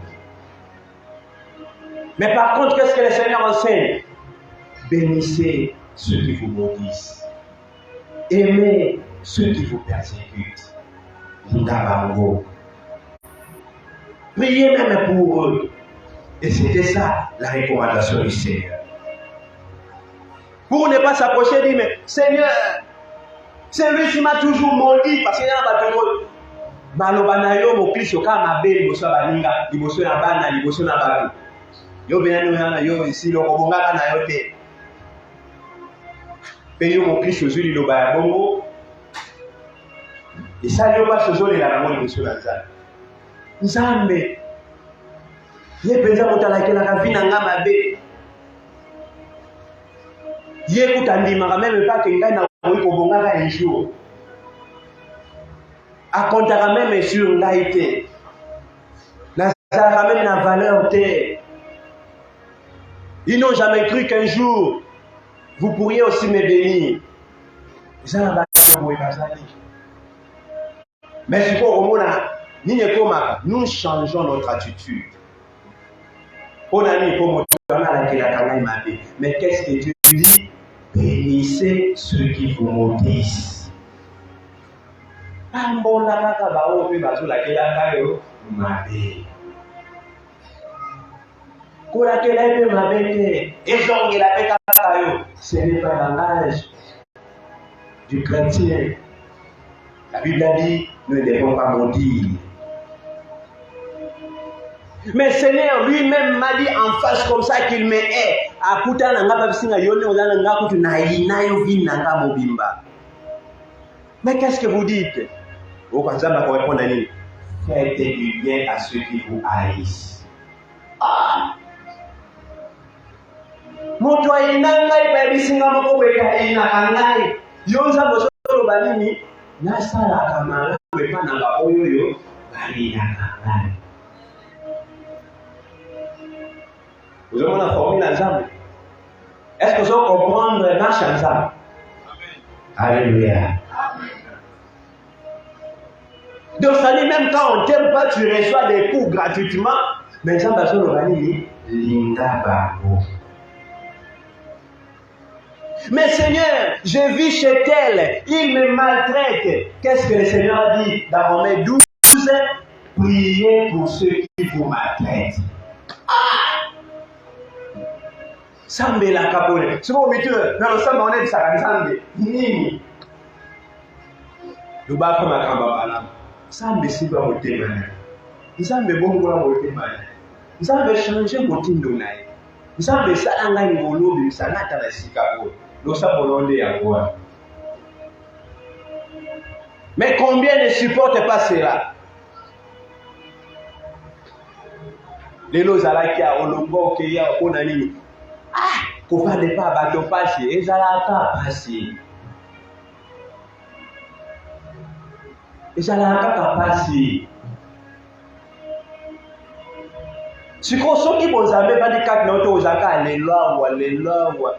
Speaker 1: Mais par contre, qu'est-ce que le Seigneur enseigne? Bénissez ceux qui vous maudissent. Aimez ceux qui vous persécutent. Priez même pour eux. Et c'était ça la recommandation du Seigneur. Pour ne pas s'approcher, dire, mais Seigneur, c'est lui qui m'a toujours maudit parce qu'il y a un bateau. Malobanayo mo Kristo kama be liboso baninga liboso na bana liboso na bato. Yo benani na yo ici lo kobongaka na yo te. Pe yo mo Kristo zuli lo ba bongo. Et ça yo pas sozo le la mo liboso na Nzambe. Nzambe. Ye penza motalakela ka vina ngama be. Ye kutandima même pas que ngai na ko kobongaka un jour. A comptera même sur l'aïté. La même la valeur terre. Ils n'ont jamais cru qu'un jour vous pourriez aussi me bénir. Mais si nous changeons notre attitude. Mais qu'est-ce que Dieu dit? Bénissez ceux qui vous maudissent. Ce n'est pas le langage du chrétien. La Bible a dit, nous ne devons pas maudire. Mais Seigneur lui-même m'a dit en face comme ça qu'il me hait. Mais qu'est-ce que vous dites? Au Kwanzaa va répondre à nous. Faites du bien à ceux qui vous haïssent. Ah! Moto inangai pedisinga moko weka inangai. Yonza bosoro balini nasala kamala wepa na ba oyoyo bali inangai. Vous avez la formule ensemble. Est-ce que vous allez comprendre la marche ensemble? Alléluia. Donc ça dit même quand on t'aime pas, tu reçois des coups gratuitement. Mais ça va sur le vanille, linda babo. Mais Seigneur, je vis chez tel, il me maltraite. Qu'est-ce que le Seigneur a dit dans Romains 12? Priez pour ceux qui vous maltraitent. Sambe la kapone. C'est bon, mais tu dans le sambe on est ça sambe. Nini. Le bas comme akamba bala. Sambe si ba motema. Sambe bongo la motema. Sambe changer motindo naye. Sambe salanga ngolobi sanata la sikabo. Le sambe londe ya quoi. Mais combien ne supportent pas cela? Les lois à la kia olongo ke ya ona nini. Qu'on ne parle pas bateau passé, et ça l'a pas passé. Et ça l'a pas passé. Si vous avez pas dit que vous avez les lois,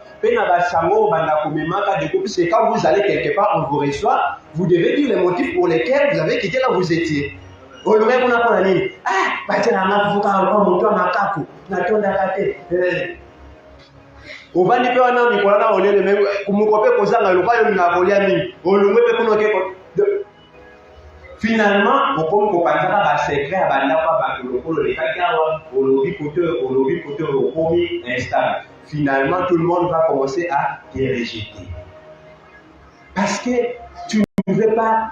Speaker 1: c'est quand vous allez quelque part, on vous reçoit, vous devez dire les motifs pour lesquels vous avez quitté là où vous étiez. Vous avez dit, Ovandi pe wana mikolo na olele me kumukope kozanga lokayo na kolia mingi olungwe pe kuno ke finalement okomi kopandaka ba secret abanda kwa ba lokolo le kakawa olobi kote okomi instable. Finalement tout le monde va commencer à te rejeter parce que tu ne veux pas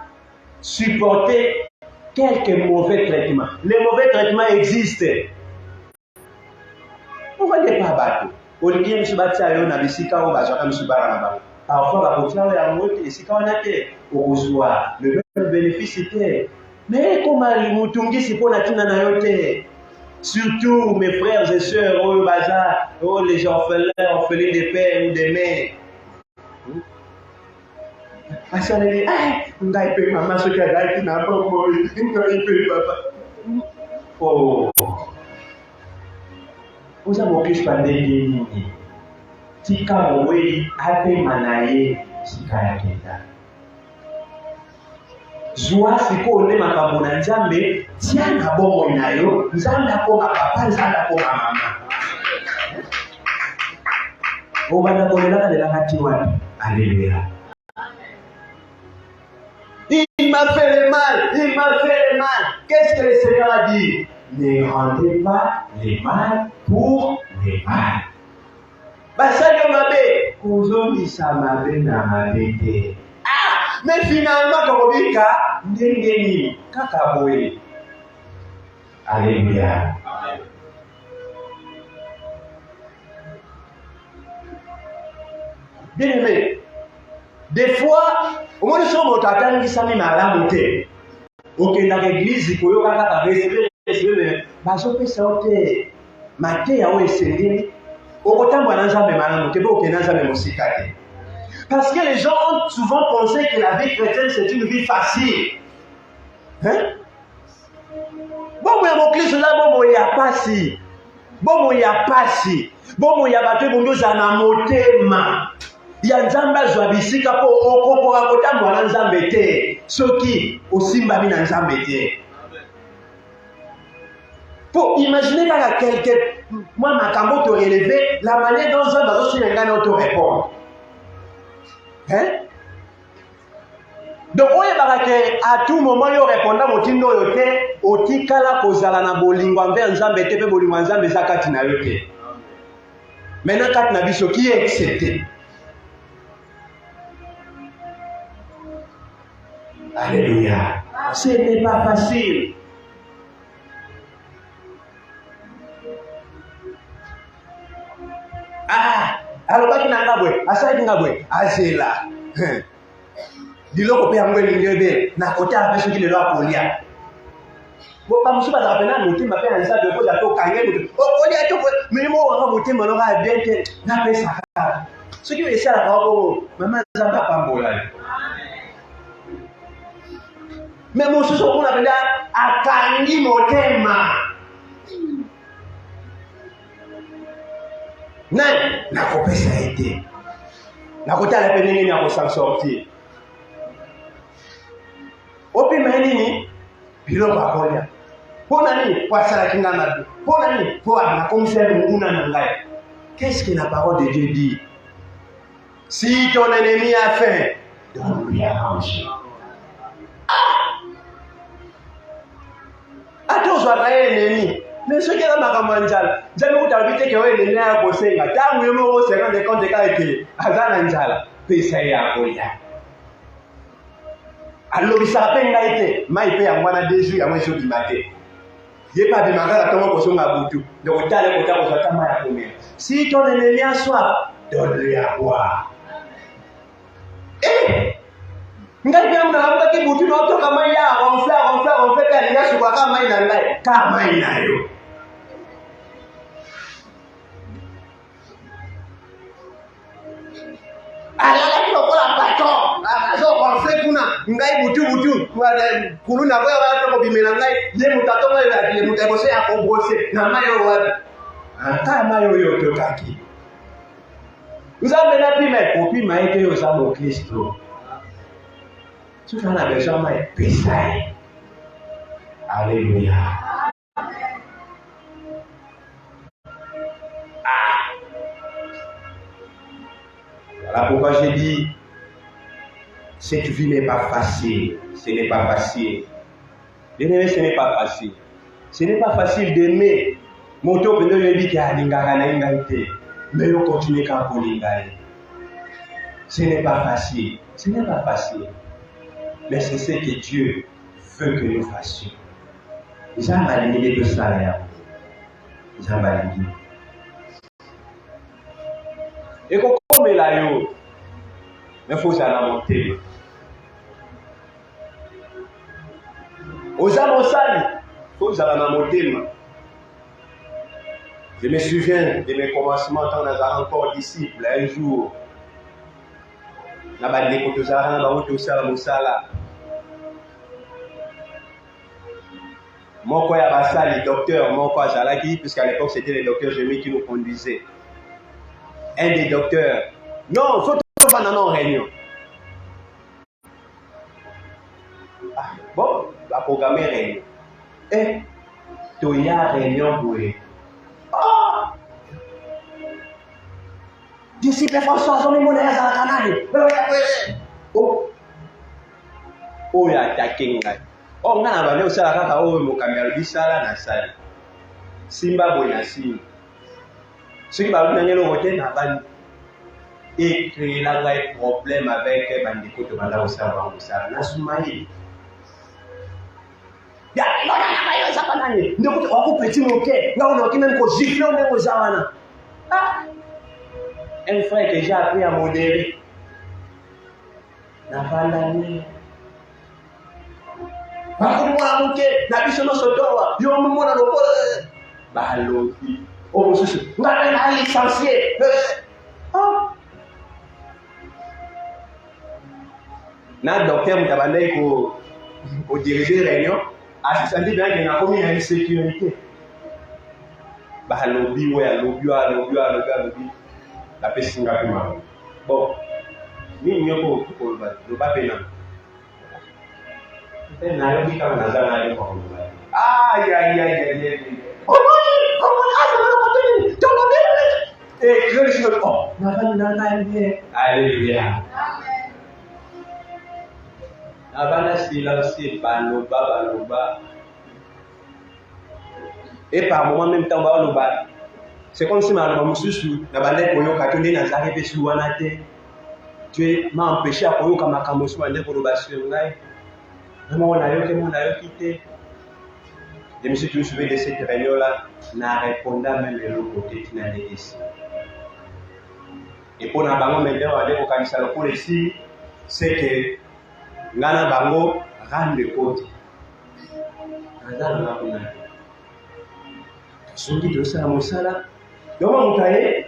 Speaker 1: supporter quelques mauvais traitements. Les mauvais traitements existent. On va pas battre. Olingi msubatia yo na bisika o bazaka msubara na ba. Parfois la kotia ya ngote esika wanate okuzwa le bénéfice était. Mais comment mutungisi pona tina na yote. Surtout mes frères et sœurs au bazar, les orphelins de père ou de mère. Asaleli ngai pe mama soki ngai na bongo ngai pe papa. Oh. Vous avez occupé par des lignes. Tika mowei ape manaye tika ya kenda. Zwa siko ole makambo na Nzambe tia na bongo nayo Nzambe akoma papa Nzambe akoma mama. Obana kolela la kati wapi? Alléluia. Il m'a fait le mal, il m'a fait le mal. Qu'est-ce que le Seigneur a dit? Ne rendez pas les mal pour les mal. Basayo mabe, kozomisa mabe na mabete. Mais finalement, Tokobika, ndengeni, kakaboye. Alléluia. Bien aimé, des fois, au moins nous sommes au tatami qui s'amène à la montée. Ok, dans l'église, il faut y avoir recevoir, basope saute, mate ya o esengeli, okotamba na Nzambe malamu, te bo ke na Nzambe mosikate. Parce que les gens ont souvent pensé que la vie chrétienne c'est une vie facile. Hein? Bon, mais mon Christ là, bon, il y a pas si. Bon, il y a pas si. Bon, il y a battu bon Dieu na motema. Ya Nzambe zwabisika po okokora kotamba na Nzambe te. Soki osimba bi na Nzambe te. Pour imaginer quand quelqu'un, moi ma cambo te relever, la manière dont Nzambe azosi na ngana auto répondre. Hein? Donc oye barake à tout moment yo répondre motindo yo te otikala kozala na bolingo envers Nzambe te pe bolingo Nzambe zakati na yo te. Maintenant kati na biso qui est accepté. Alléluia. Ce n'est pas facile. Alors baki na ngabwe, asai ngabwe, azela. Diloko pe angwe ngebe na kota peso ki le lwa kolia. Bo ba musuba za pena mutima pe anza de ko da to kange mutu. O kolia to minimo wa mutima no ga bente na pesa ka. So ki esala ka bo mama Nzambe pambola. Mais mon soso kuna penda akangi motema. Nani nakopesa ete nakotala pe nini na ko sortir opima nini biloko akolia pona nini kwa sala kinga na pona nini pour na komisere nguna na ngai. Qu'est-ce que la parole de Dieu dit? Si ton ennemi a faim, donne-lui à manger. Attends, soit un ennemi. Mais ce qui est dans ma campagne, j'aime vous t'inviter que vous êtes né à bosser. Tant que vous êtes rendu compte que Azananjala, puis ça y est à Koya. Alors, ça peine a été, mais il peut y avoir un désir à moi sur du matin. Il n'y a pas de magasin à ton poisson à Boutou. Donc, tu as le côté où tu as mal à combien. Si ton ennemi a soif, donne-lui à boire. Eh! Ngai pia mnaamka kibutu na watu kama ya ronfla pia ningashuka kama ina ngai kama inayo. Alala kulokola bato. Azo ronfla kuna ngai butu kuluna kwa watu ko bimela ngai ye mutatonga ile mutabose akobose na mayo wapi. Ata mayo yote kaki. Nzambe na pima kopima ete yo za mo Kristo. Tu as la besoin de pécher. Alléluia. Voilà pourquoi j'ai dit, cette vie n'est pas facile. Ce n'est pas facile. Bien-aimé, ce n'est pas facile. Ce n'est pas facile d'aimer. Moto pendo yebi ki alingaka na ingaite. Mais on continue quand pour l'ingaite. Ce n'est pas facile. Ce n'est pas facile. Mais c'est ce que Dieu veut que nous fassions. Ils ont aligné de ça là. Ils ont aligné. Et comme il a eu, il faut que ça monter. Aux amosali, il faut que ça monter. Je me souviens de mes commencements quand on a encore disciples un jour. Na les kotozara na bango tosala mosala. Moko ya basali docteur moko azalaki puisqu'à l'époque c'était les docteurs Jérémie qui nous conduisaient. Un des docteurs. Non, faut tomber dans nos réunions. Ah, bon, va programmer réunion. Eh, tu y a réunion pour eux. Ah! Disciple François, on est monnaie à la canale. Oh, oh, ya taking. Oh, nga na bale osala kaka oyo mokambi alobi sala na sali. Simba boye na simba. Soki balobi na ngelo kote na bani. Et créer là un problème avec bandiko to banda osala bango osala. Na sumayi. Ya, lona na bayo sa panani. Ndeko wako petit moke. Nga on même ko gifler on est aux awana. Ah. Un frère que j'ai appris à modérer. Na bandani. Bakumwa muke na biso no sotowa yo mumona lokola balobi o mususu ngana na licencié na docteur mutabandai ko diriger réunion assistant bien que na komi na sécurité balobi we alobi la pesinga pima bon ni nyoko ko ba pena. Aïe. Alléluia. Et par moment même temps, c'est comme si ma Dieu m'a empêché à koyoka makambo sur ma ndeko lobashengai. Je me suis souvenu de cette réunion-là, n'a répondant même de l'autre côté, qui n'a été ici. Et pour nous, maintenant, on a dit pour ici, c'est que Nana Bango rend le côté. Si on dit de ça, on ça là. Donc, on va aller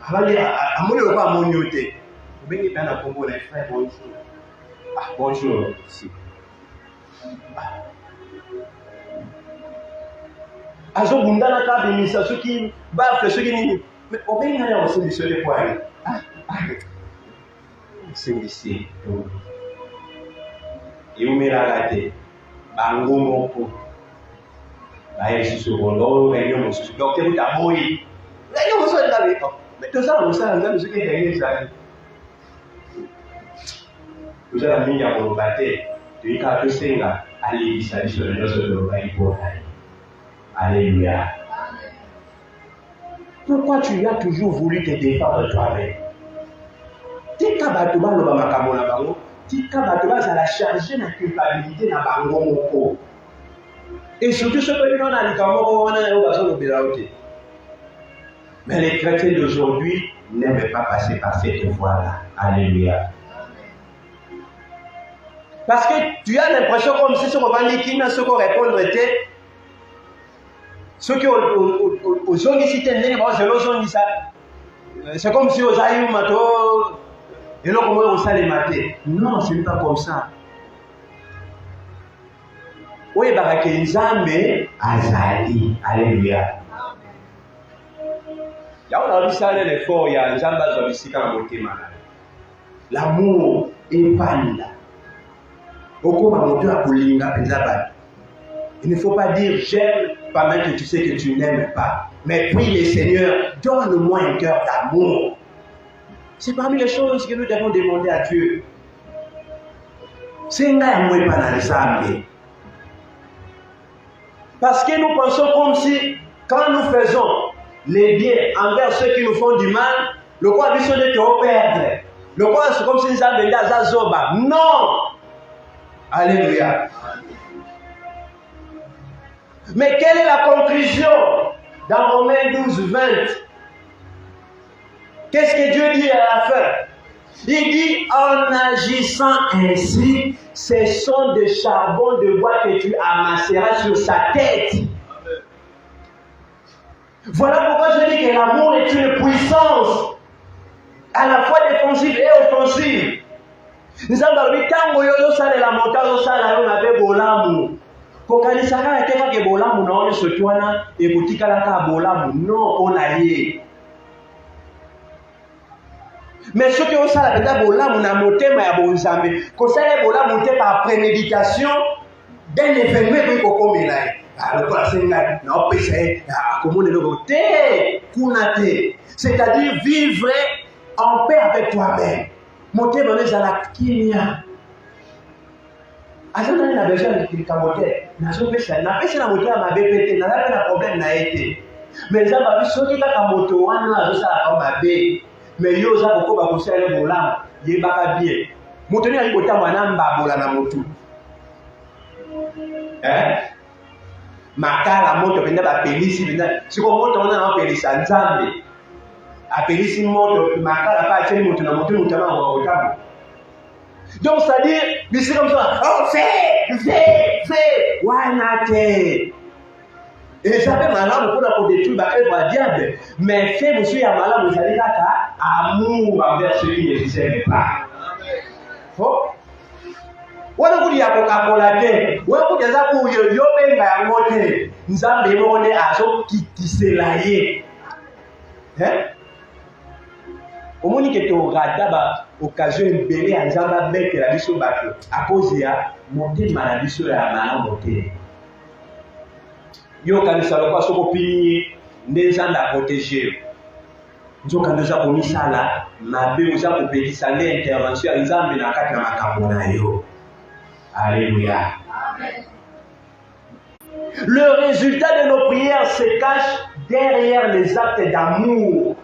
Speaker 1: à mon lieu, à mon lieu. Vous venez bien à Congo, les frères, bonjour. Ah, bonjour, ici. Azo bundana ka bimisa soki ba fle soki nini mais obenga ya osindiswe le kwani sindisi yumira gate bango moko ba yesu bondo benyo mususu docteur utaboyi benyo mususu ndabe mais to ça on ça nzambe soki ndenge zali Vous avez mis à mon bâtiment, tu as tout senga, allez, ça sur le dos de l'eau. Alléluia. Pourquoi tu as toujours voulu te défendre toi-même? Tika batuba loba makambo na bango, tika batuba ça la charger na culpabilité na bango moko. Et surtout ce que nous avons dit, mais les chrétiens d'aujourd'hui n'aiment pas passer par cette voie-là. Alléluia. Parce que tu as l'impression comme si ce qu'on va dire qu'il n'a ce qu'on répondre était ceux qui ont sollicité c'est comme si aux aïeux mato et là comment on s'allait mater. Non, ce n'est pas comme ça. Oui, barake nzambe azali. Alléluia. Yaona bisale l'effort ya nzamba zo bisika na motema. L'amour est panda. Okoma moto akulinga penza ba. Il ne faut pas dire j'aime pendant que tu sais que tu n'aimes pas. Mais prie le Seigneur, donne-moi un cœur d'amour. C'est parmi les choses que nous devons demander à Dieu. C'est nga yamwe pa na nzambe. Parce que nous pensons comme si, quand nous faisons les biens envers ceux qui nous font du mal, le quoi mission de te perdre. Le quoi c'est comme si nous avons des azoba. Non! Alléluia. Mais quelle est la conclusion dans Romains 12, 20? Qu'est-ce que Dieu dit à la fin? Il dit, en agissant ainsi, ce sont des charbons de bois que tu amasseras sur sa tête. Voilà pourquoi je dis que l'amour est une puissance, à la fois défensive et offensive. Nous avons dit, quand on a la montagne, on a bolamu. Kokanisaka ya keka ke bolamu na one sotwana ekutika la ka bolamu. Non, on a yé. Mais ce que on sait là bolamu na motema ya bonzambe, ko sala bolamu te par préméditation d'un événement que ko komela. Alors quoi senga na opesa komone lo te kunate. C'est-à-dire vivre en paix avec toi-même. Motema ne zala kimia. Asa nani na besoin de kikamote na so pesa na pesa na moto ma bepete na la problème na été mais ça va biso ki ka moto wana azo sala ka mabe mais yo za ko ba ko sele bola ye baka bien moto ni ali bota mwana mbabola na moto makala moto penda ba pelisi penda siko moto wana na pelisa nzambe a pelisi moto makala pa cheni moto na moto mutama wa otabu. Donc, c'est-à-dire, c'est comme ça, oh, fais, why not? Et ça fait malade pour détruire le diable. Mais fait, monsieur, il y a malade, vous allez là, amour envers celui qui ne s'aime pas. Oh? Wana kudi ya Coca-Cola te, wana kudi ya zaku yobenga ya ngote, nzambe mwone aso kiselaye. Omoni que to rata ba occasion ebele ya nzamba bete la biso bato à cause ya motema na biso ya mala mote yo kanisa lokwa soko pini nde nzanda protéger nzoka ndoza komisala mabe oza kopekisa nde intervention ya nzambe na kati na makambo na yo. Alléluia. Amen. Le résultat de nos prières se cache derrière les actes d'amour.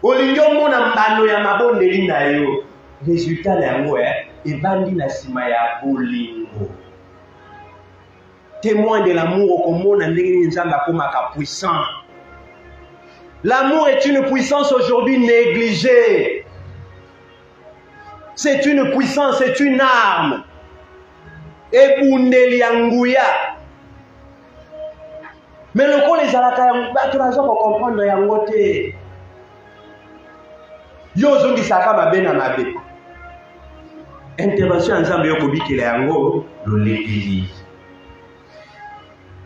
Speaker 1: Olingo mona mbano ya mabondeli na yo. Résultat na yango ebandi na sima ya bolingo. Témoin de l'amour okomona ndenge nzamba akomaka puissant. L'amour est une puissance aujourd'hui négligée. C'est une puissance, c'est une arme. Ebundeli yanguya. Mais le ko les alaka yango bato bazo ko comprendre yango te. Yo zongi saka mabe na mabe. Intervention nzambe yo kobikela yango lolekeli.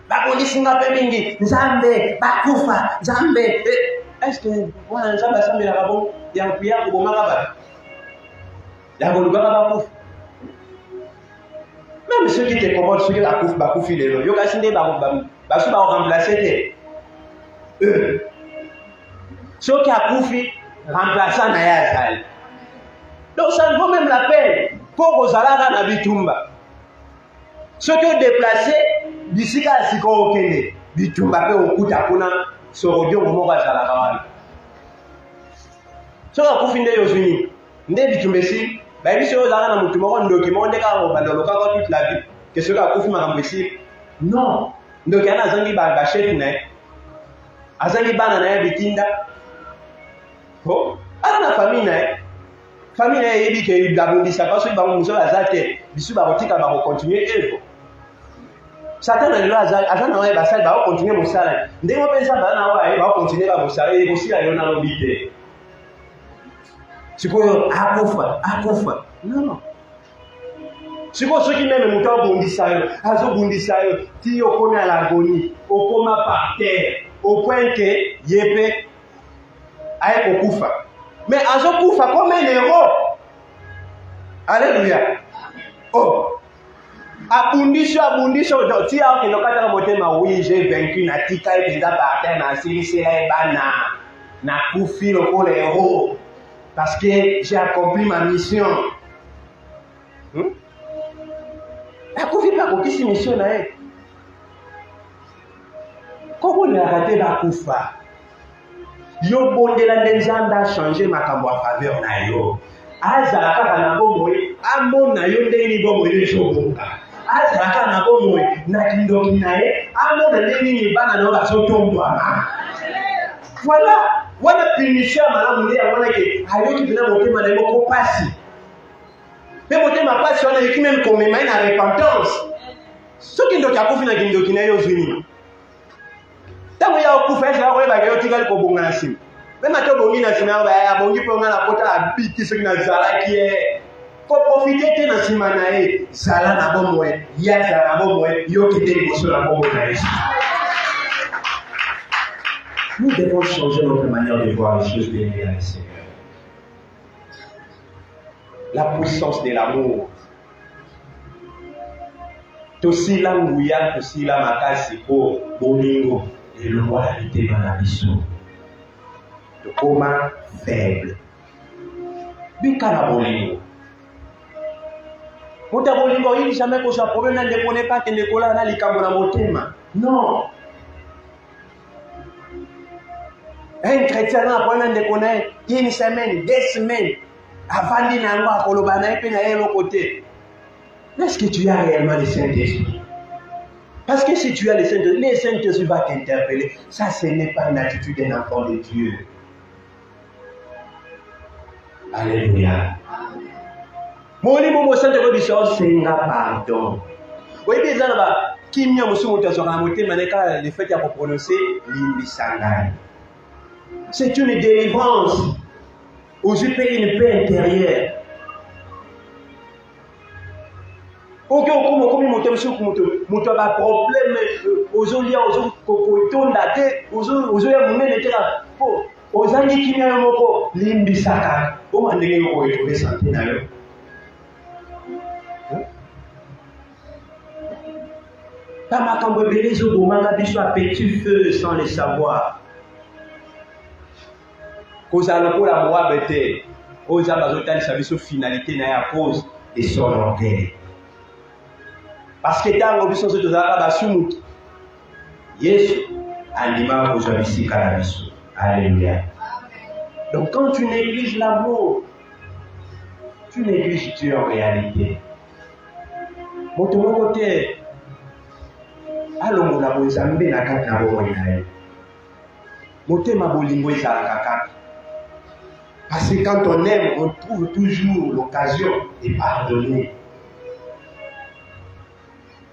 Speaker 1: Bakondisinga pe mingi nzambe bakufa nzambe. Est-ce que wana nzambe asambe la bon ya kuya ko bomaka ba. Ya ko lugaba bakufa. Même ceux qui te commandent, ceux qui la couvent, bakufi les gens. Yo kasinde ba su ba remplacer te. Ceux qui a koufi remplaçant na ya zal.
Speaker 2: Donc ça ne vaut même la peine pour aux alaka na bitumba. Ceux qui ont déplacé d'ici à Siko Okene, bitumba pe okuta kuna sorodio momoka zalaka wana. So ka kufinde yozuni, nde bitumbe si, ba biso ozalaka na mutu moko ndoki mo ndeka ko bandolo ka toute la vie. Que ceux qui a confié ma ici. Non. Donc il y a un ba chef na. Azangi bana na bitinda. Oh, ana na famille na. Famille na yebi ke dabundisa parce que ba muso azate, bisu ba kotika ba continuer evo. Satan na lelo azana wa ba sala ba continuer mosala. Ndenge pensa bana wa ba continuer ba mosala e kosi ayo na lobite. Sikoyo akufa. Non. Si vous ceux qui même montent bondissa yo, ti yo komi à l'agonie, au coma par terre, au point que yepe aye kokufa. Mais azo kufa comme un héros. Alléluia. Oh. Abundisho, ti a ke lokata motema oui, j'ai vaincu na tika et penda par terre na silisi la bana na kufi le pour les héros parce que j'ai accompli ma mission. Akufi pa kokisi mission na ye. Koko ne arrêté ba kufa. Yo bondela nzamba changer makambo a faveur na yo. Azala kaka na bomoi, amona yo ndeni bomoi le joboka. Azala kaka na bomoi na kindoki na ye, amona ndeni bana na ba sotombwa. Voilà, wana punition malamu ndia wana ke ayoki bina motema na yo ko pasi. Mais mon ma pas sur les qui même comme une repentance. Ce qui doit akufi na kindoki na yo zuni. Tango ya okufa ça wa ba yo tikali ko bonga na sim. Même ato bongi na sim ba ya bongi po ngana kota abiki ce qui na zala ki e. Ko profiter te na sima na e zala na bomwe, ya zala na bomwe, yo ki te ko sur la bombe na e. Nous devons changer notre manière de voir les choses bien dans le Seigneur. La puissance de l'amour. Tosi la nguya, tosi la makasi po bolingo et le roi d'habiter dans la mission. De comment faible. Bikala bolingo. Mota bolingo il jamais que ça problème ne connaît pas que ne kola na likambo na motema. Non. Un chrétien n'a pas de connaître une semaine, 2 semaines. Avant de n'aller à Kolobana et puis d'aller de l'autre côté. Est-ce que tu as réellement le Saint-Esprit? Parce que si tu as le Saint-Esprit, le Saint-Esprit va t'interpeller. Ça, ce n'est pas une attitude d'un enfant de Dieu. Alléluia. Mon livre, mon Saint-Esprit, c'est un pardon. Oui, bien sûr, qui m'a dit que sur la montée, le fait de prononcer l'Imbisangai. C'est une délivrance. Où je paye une paix intérieure. Ok, comme mon problème, aux olia, aux tondate, aux olia, mon nez était là. Aux amis qui m'ont moko, l'imbisaka. Comment on est trouvé santé d'ailleurs? Pas ma cambobélé, je vous m'en habille à petit feu sans le savoir. Aux alopos la moi bête, aux abazotan service finalité n'a à cause de son orgueil. Parce que tant que nous sommes à Basumut, yes, anima aux avis cannabis. Alléluia. Donc quand tu négliges l'amour, tu négliges Dieu en réalité. Mon côté, allons la Mozambe na kata na bomoinae. Motema bolingo ezalaka. Parce que quand on aime, on trouve toujours l'occasion de pardonner.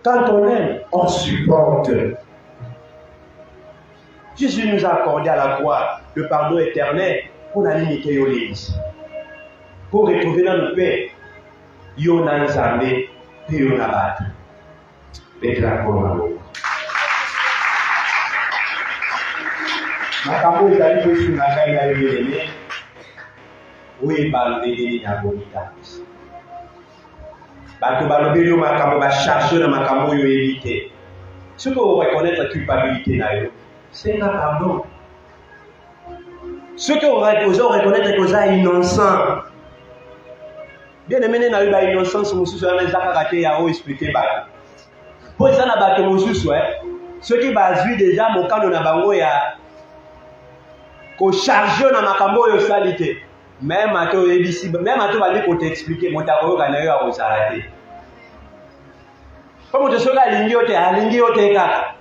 Speaker 2: Quand on aime, on supporte. Jésus nous a accordé à la croix le pardon éternel pour la limiter au lit. Pour retrouver dans le paix, yon a nzambe et yon a battu. Petra Komalo. Makambo ezali kosu na kai na yelele. Oui, balobeli na bonita. Bato balobeli makambo ba charge na makambo yo éviter. Ce que vous reconnaître la culpabilité na yo, c'est un pardon. Ce que vous reconnaître que vous êtes innocent, bien aimé na yo ba innocence mosusu wana ezaka kate ya o expliquer bato po eza na bato mosusu soki bazwi deja mokano na bango ya kocharge na makambo oyo osali te même ato oyebisi même ato bandi koteexplike moto akoyoka na yo akozala te po moto soki alingi yo te kaka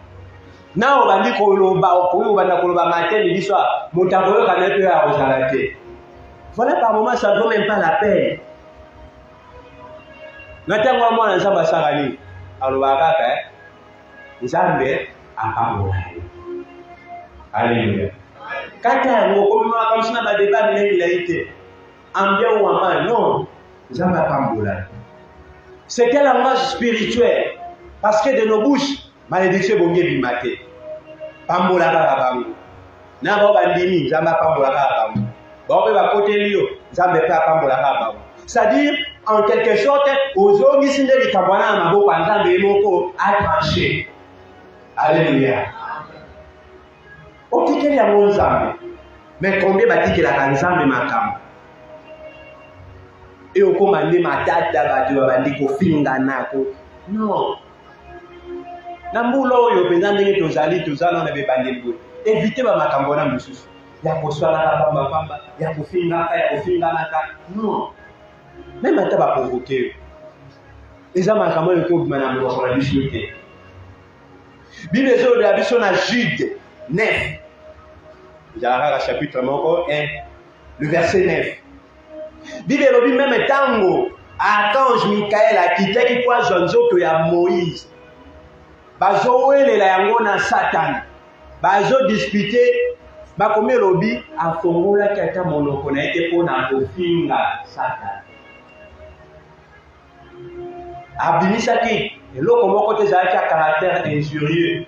Speaker 2: na obandi koloba koloba mateni biso moto akoyoka na yo akozala te. Voilà par moment ça ne vaut même pas la peine. Natango mwana nzamba saka nini aloba kaka nzambe akambola ye. Alléluia. Kata yango komema kamsina ba débat mingi te. Ambia ou ama non nzambe akambola. C'est quel langage spirituel parce que de nos bouches malédiction bonge bimate. Pambola kaka bango. Na ba bandimi nzambe akambola kaka bango. Bon ba côté lio nzambe pe akambola kaka bango. C'est-à-dire en quelque sorte ozongi sinde likabwana na maboko nzambe moko atranché. Alléluia. Otikeli ya nzambe. Mais combien batikela nzambe makambo. Et okoma nde matata bato babandi kofinga nako. Non. Na mbulo oyo penza ndenge tozana na bebandi mbulo. Éviter ba makambo na mususu. Ya koswala ka pamba, ya kofinga naka. Non. Même ata ba provoquer. Eza makambo yo ko bimana mo ko la bisote. Bible zo de la biso na Jude 9. Jalaka chapitre 1, le verset 9. Bible lobi même tango archange Michael akitaki kwa nzoto ya Moïse. Bazowelela yango na Satan. Bazo disputer bakomi lobi afongola kata monoko na ete pona kofinga Satan. Abimisaki eloko moko te zaki à caractère injurieux.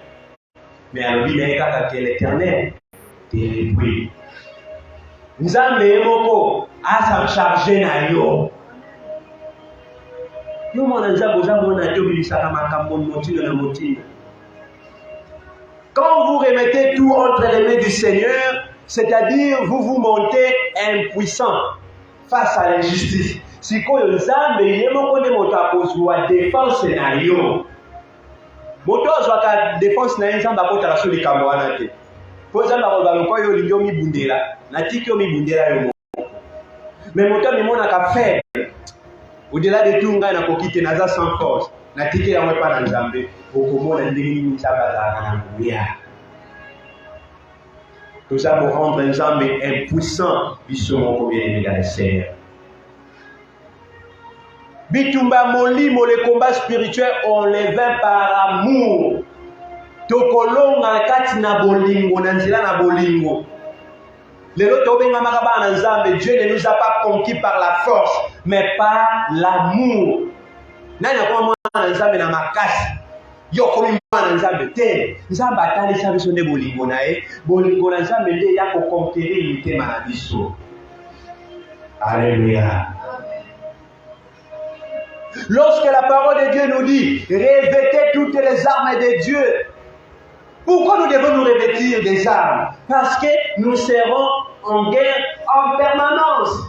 Speaker 2: Mais alobi na kaka que l'Éternel te réprie. Nzambe moko asa charger na yo. Yo mwana nzambe na yo bilisaka makambo motindo na motindo. Quand vous remettez tout entre les mains du Seigneur, c'est-à-dire vous vous montez impuissant face à l'injustice. Sikoyo nzambe yemoko nde moto akozwa défense na yo. Moto azwaka défense na nzambe akotala so likambo wana te. Po nzambe akoba lokwa yo lingi omibundela natiki yo mibundela yo moko. Mais moto amonaka faible. Au-delà de tout ngai nakoki te naza sans force. Natiki yango epa na nzambe okomona ndenge nini nzambe azalaka na nguya. Toza korendre nzambe impuissant biso moko bien-aimé dans le Seigneur. Bitumba molimo, le combat spirituel, on les vainc par amour. Tokolonga kati na bolingo, na nzela na bolingo. Lelo tobenga makaba na nzambe, Dieu ne nous a pas conquis par la force, mais par l'amour. Nani akoma mwana nzambe na makasi. Yo komi mwana nzambe te. Nzambe atalisa biso nde bolingo na ye. Bolingo na nzambe nde ya ko conquérir mitema na biso. Alléluia. Lorsque la parole de Dieu nous dit revêtez toutes les armes de Dieu, pourquoi nous devons nous revêtir des armes? Parce que nous serons en guerre en permanence.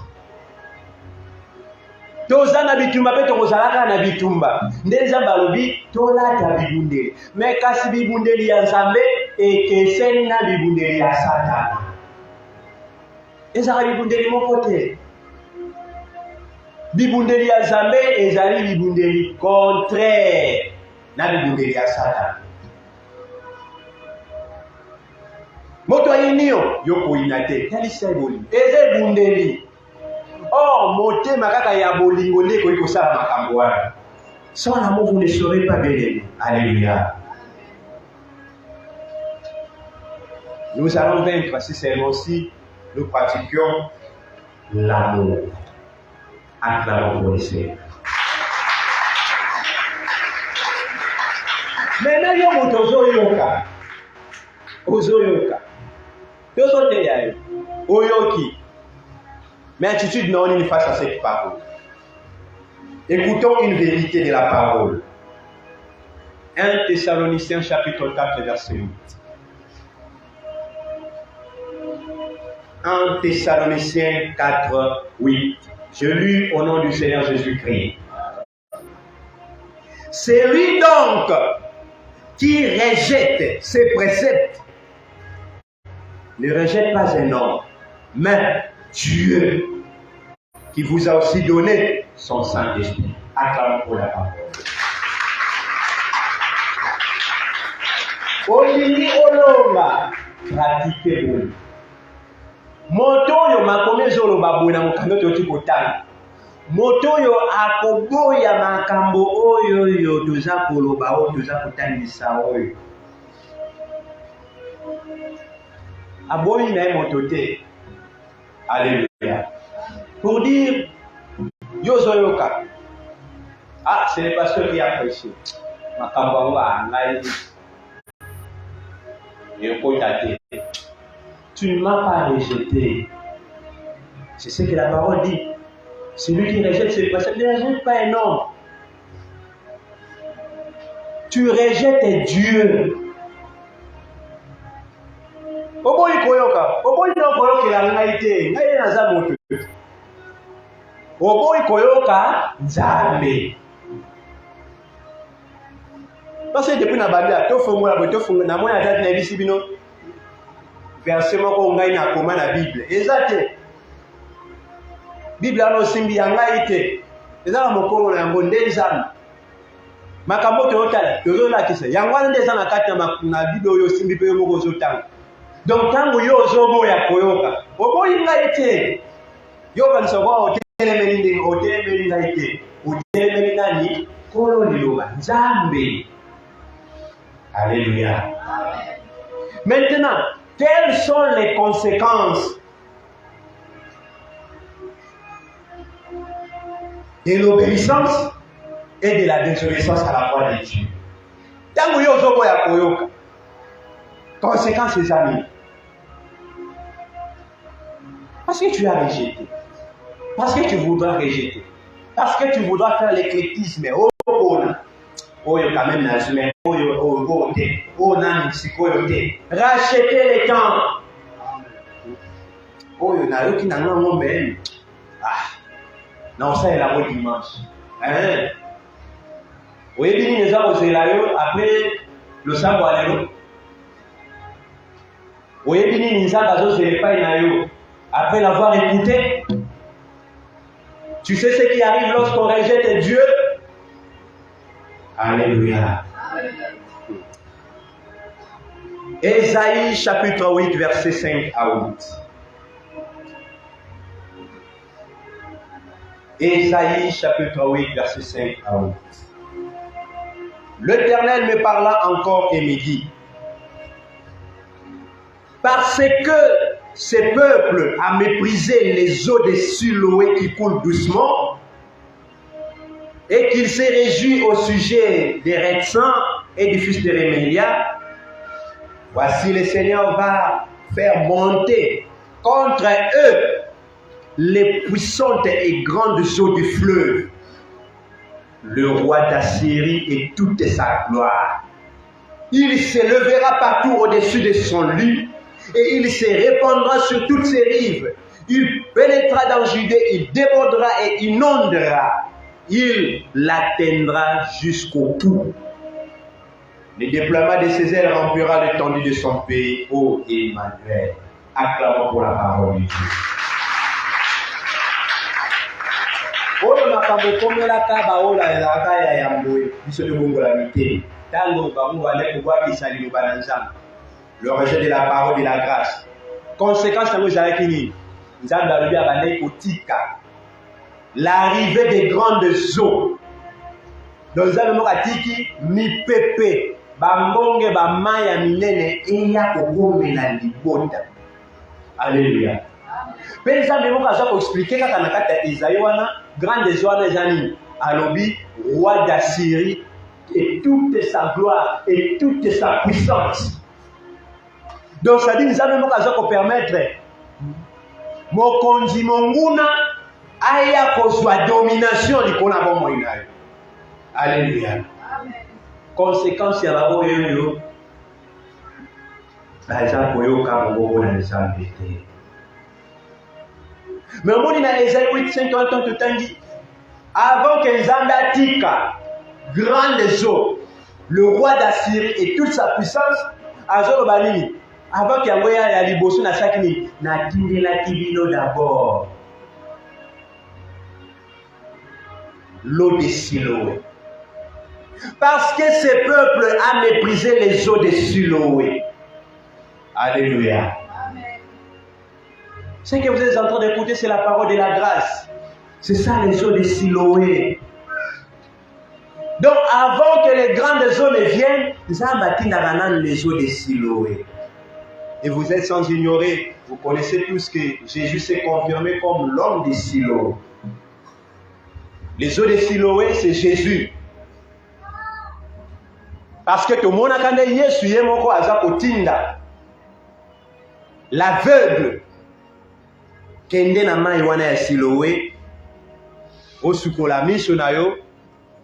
Speaker 2: Tozana bitumba pe tokozalaka na bitumba. Nde nzambe alobi tolata bibundeli. Mais kasi bibundeli ya nzambe ekeseni na bibundeli ya Satan. Ezaka bibundeli moko te. Bibundeli ya nzambe ezali bibundeli contraire na bibundeli ya Satan. Moto ayinio yoko inate kalisa eboli. Eze bundeli. Or motema kaka ya bolingo nde ko sala makambo wana. Sans l'amour vous ne serez pas bénis. Alléluia. Nous allons vaincre si seulement si nous pratiquions l'amour. Acclamons pour le Seigneur. Maintenant, il y a un ozoyoka. Ozoyoka. Ozote yayo. Oyoki. Mais attitude non, on est face à cette parole. Écoutons une vérité de la parole. 1 Thessaloniciens chapitre 4 verset 8. 1 Thessaloniciens 4, 8. Je lis au nom du Seigneur Jésus-Christ. C'est lui donc qui rejette ses préceptes. Ne rejette pas un homme, mais Dieu qui vous a aussi donné son Saint-Esprit. Acclamons pour la parole. Olini olonga pratiquez vous. Moto yo makomi zoloba boye na mokando toti kotanga. Moto yo akoboya makambo oyo toza koloba oyo toza kotangisa oyo. Aboyi na moto te. Alléluia. Pour dire yo zoyoka. Ah, c'est le pasteur qui a prêché. Makambo wa ngai. Tu ne m'as pas rejeté. C'est ce que la parole dit. Celui qui rejette ses préceptes ne rejette pas un homme. Tu rejettes Dieu. Oboyi koyoka. Oboyi no koyoka la ngaite. Ngaite na za moto. Oboyi koyoka nzambe. Parce que depuis na Bible, to fongo na mona date na bisi bino verset moko ngai na koma na Bible. Ezate. Bible ano simbi ya ngai te. Ezala mokolo na yango ndenzana. Makambo to otala, to la kisa. Yango ndenzana kati na Bible oyo simbi pe moko zotanga. Donc tango yo zobo ya koyoka. Oboyi ngai te. Yo ba nsoba otelemeli ndi otelemeli ngai te. Otelemeli nani? Kolo liloba nzambe. Alléluia. Amen. Maintenant, quelles sont les conséquences de l'obéissance et de la désobéissance à la voix de Dieu? Tant que vous avez koyoka, conséquences les amis. Parce que tu as rejeté. Parce que tu voudras rejeter. Parce que tu voudras faire l'éclectisme. Oyo quand même nazime oyo te nani sikoyo te racheter les temps oyo na yoki na ngombe na osalela ko dimanche oyebi nini eza kozela yo après le sambo alelo oyebi nini nzambe azozela epai na yo après l'avoir écouté. Tu sais ce qui arrive lorsqu'on rejette Dieu? Alléluia. Ésaïe chapitre 8, verset 5 à 8. Ésaïe chapitre 8, verset 5 à 8. L'Éternel me parla encore et me dit: parce que ce peuple a méprisé les eaux des Siloé qui coulent doucement, et qu'il s'est réjoui au sujet des Retsans et du fils de Rémélia, voici le Seigneur va faire monter contre eux les puissantes et grandes eaux du fleuve, le roi d'Assyrie et toute sa gloire. Il s'élèvera partout au-dessus de son lit, et il se répandra sur toutes ses rives. Il pénétrera dans Judée, il débordera et inondera. Il l'atteindra jusqu'au bout. Le déploiement de ses ailes remplira l'étendue de son pays, ô Emmanuel. Acclamons pour la parole de Dieu. Oyo makambo komelaka baola ezalaka ya yamboye biso tobongola mite ntango bango bale kobwakisa liloba na Nzambe, le rejet de la parole de la grâce. Conséquence yango ezalaki nini? Nzambe alobi abandaki kotika l'arrivée des grandes eaux. Donc Nzambe moko atiki mipepe bambonge bamai ya minene eya kogomela libota. Alléluia. Mpe Nzambe moko aza koexplike kaka na kati ya Esaïe wana grande wana eza nini? Alobi roi d'Assyrie et toute sa gloire et toute sa puissance. Donc ça dit Nzambe moko aza kopermettre mokonzi monguna aya kozwa domination likolo na bomoi na yo. Alléluia. Amen. Conséquence ya babo yoyo baza koyoka mongoko na Nzambe te. Mais on dit dans Ésaïe 8, 50 tout dit, avant que Nzambe atika, grandes eaux, le roi d'Assyrie et toute sa puissance, avant qu'il y ait la liboso na chaque nuit, na tindela kibino d'abord. L'eau de Siloé. Parce que ce peuple a méprisé les eaux de Siloé. Alléluia. Amen. Ce que vous êtes en train d'écouter, c'est la parole de la grâce. C'est ça les eaux de Siloé. Donc avant que les grandes eaux ne viennent, Zambati n'a les eaux de Siloé. Et vous êtes sans ignorer, vous connaissez tous que Jésus s'est confirmé comme l'homme de Siloé. Les eaux de Siloé, c'est Jésus. Parce que tout le monde a quand même Yesu yemoko azakotinda. L'aveugle kende na mai wana ya Siloé osukola miso na yo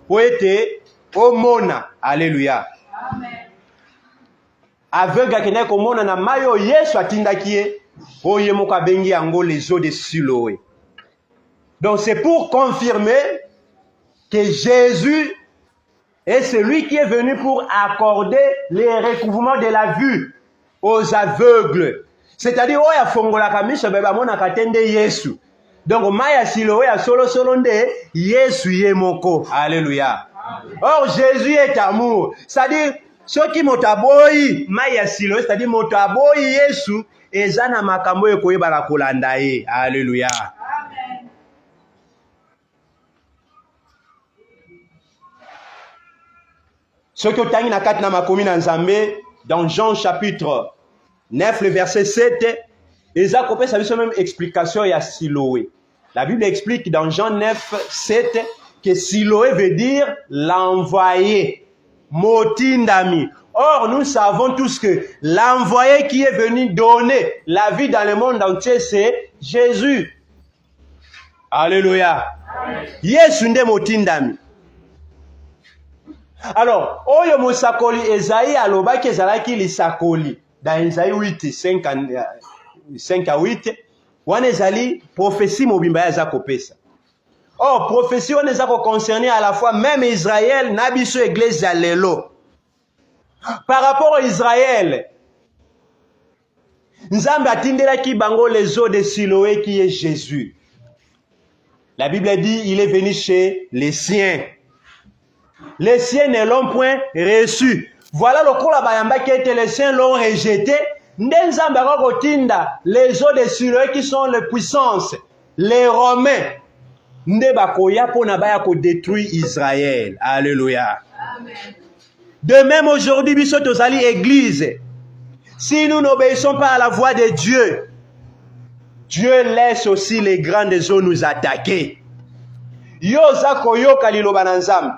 Speaker 2: po ete omona. Alléluia. Amen. Aveugle akende komona na mai oyo Yesu atindaki ye po yemoko abengi yango les eaux de Siloé. Donc c'est pour confirmer que Jésus est celui qui est venu pour accorder les recouvrements de la vue aux aveugles. C'est-à-dire, oya fongola kamiso beba mona katende Yesu. Donc maya Siloé a solo nde Yesu yemoko. Alléluia. Or Jésus est amour. C'est-à-dire ceux qui motaboyi maya Siloé, c'est-à-dire motaboyi Yesu ezana makambo ekoyeba la kolanda ye. Alléluia. Ce que tu as na katna makomi na Nzambe dans Jean chapitre 9 le verset 7, Eza kopé ça veut même explication ya Siloé. La Bible explique dans Jean 9 7 que Siloé veut dire l'envoyé, motindami. Or nous savons tous que l'envoyé qui est venu donner la vie dans le monde entier c'est Jésus. Alléluia. Yesu nde motindami. Alors, oyo mosakoli Esaïe alobaki ezalaki lisakoli dans Esaïe 8 5 à 8 wana ezali prophétie mobimba ya zakopesa. Or prophétie wana ezako concerner à la fois même Israël na biso église ya lelo. Par rapport à Israël, Nzambe atindelaki bango les eaux de Siloé qui est Jésus. La Bible dit il est venu chez les siens. Les siens ne l'ont point reçu. Voilà le coup là-bas que les siens l'ont rejeté. Nzambe akotinda les eaux de Siloé qui sont les puissances, les Romains. Ndebakoya pona baya ko détruire Israël. Alléluia. Amen. De même aujourd'hui biso tozali église. Si nous n'obéissons pas à la voix de Dieu, Dieu laisse aussi les grandes eaux nous attaquer. Yo zakoyoka liloba na Nzambe.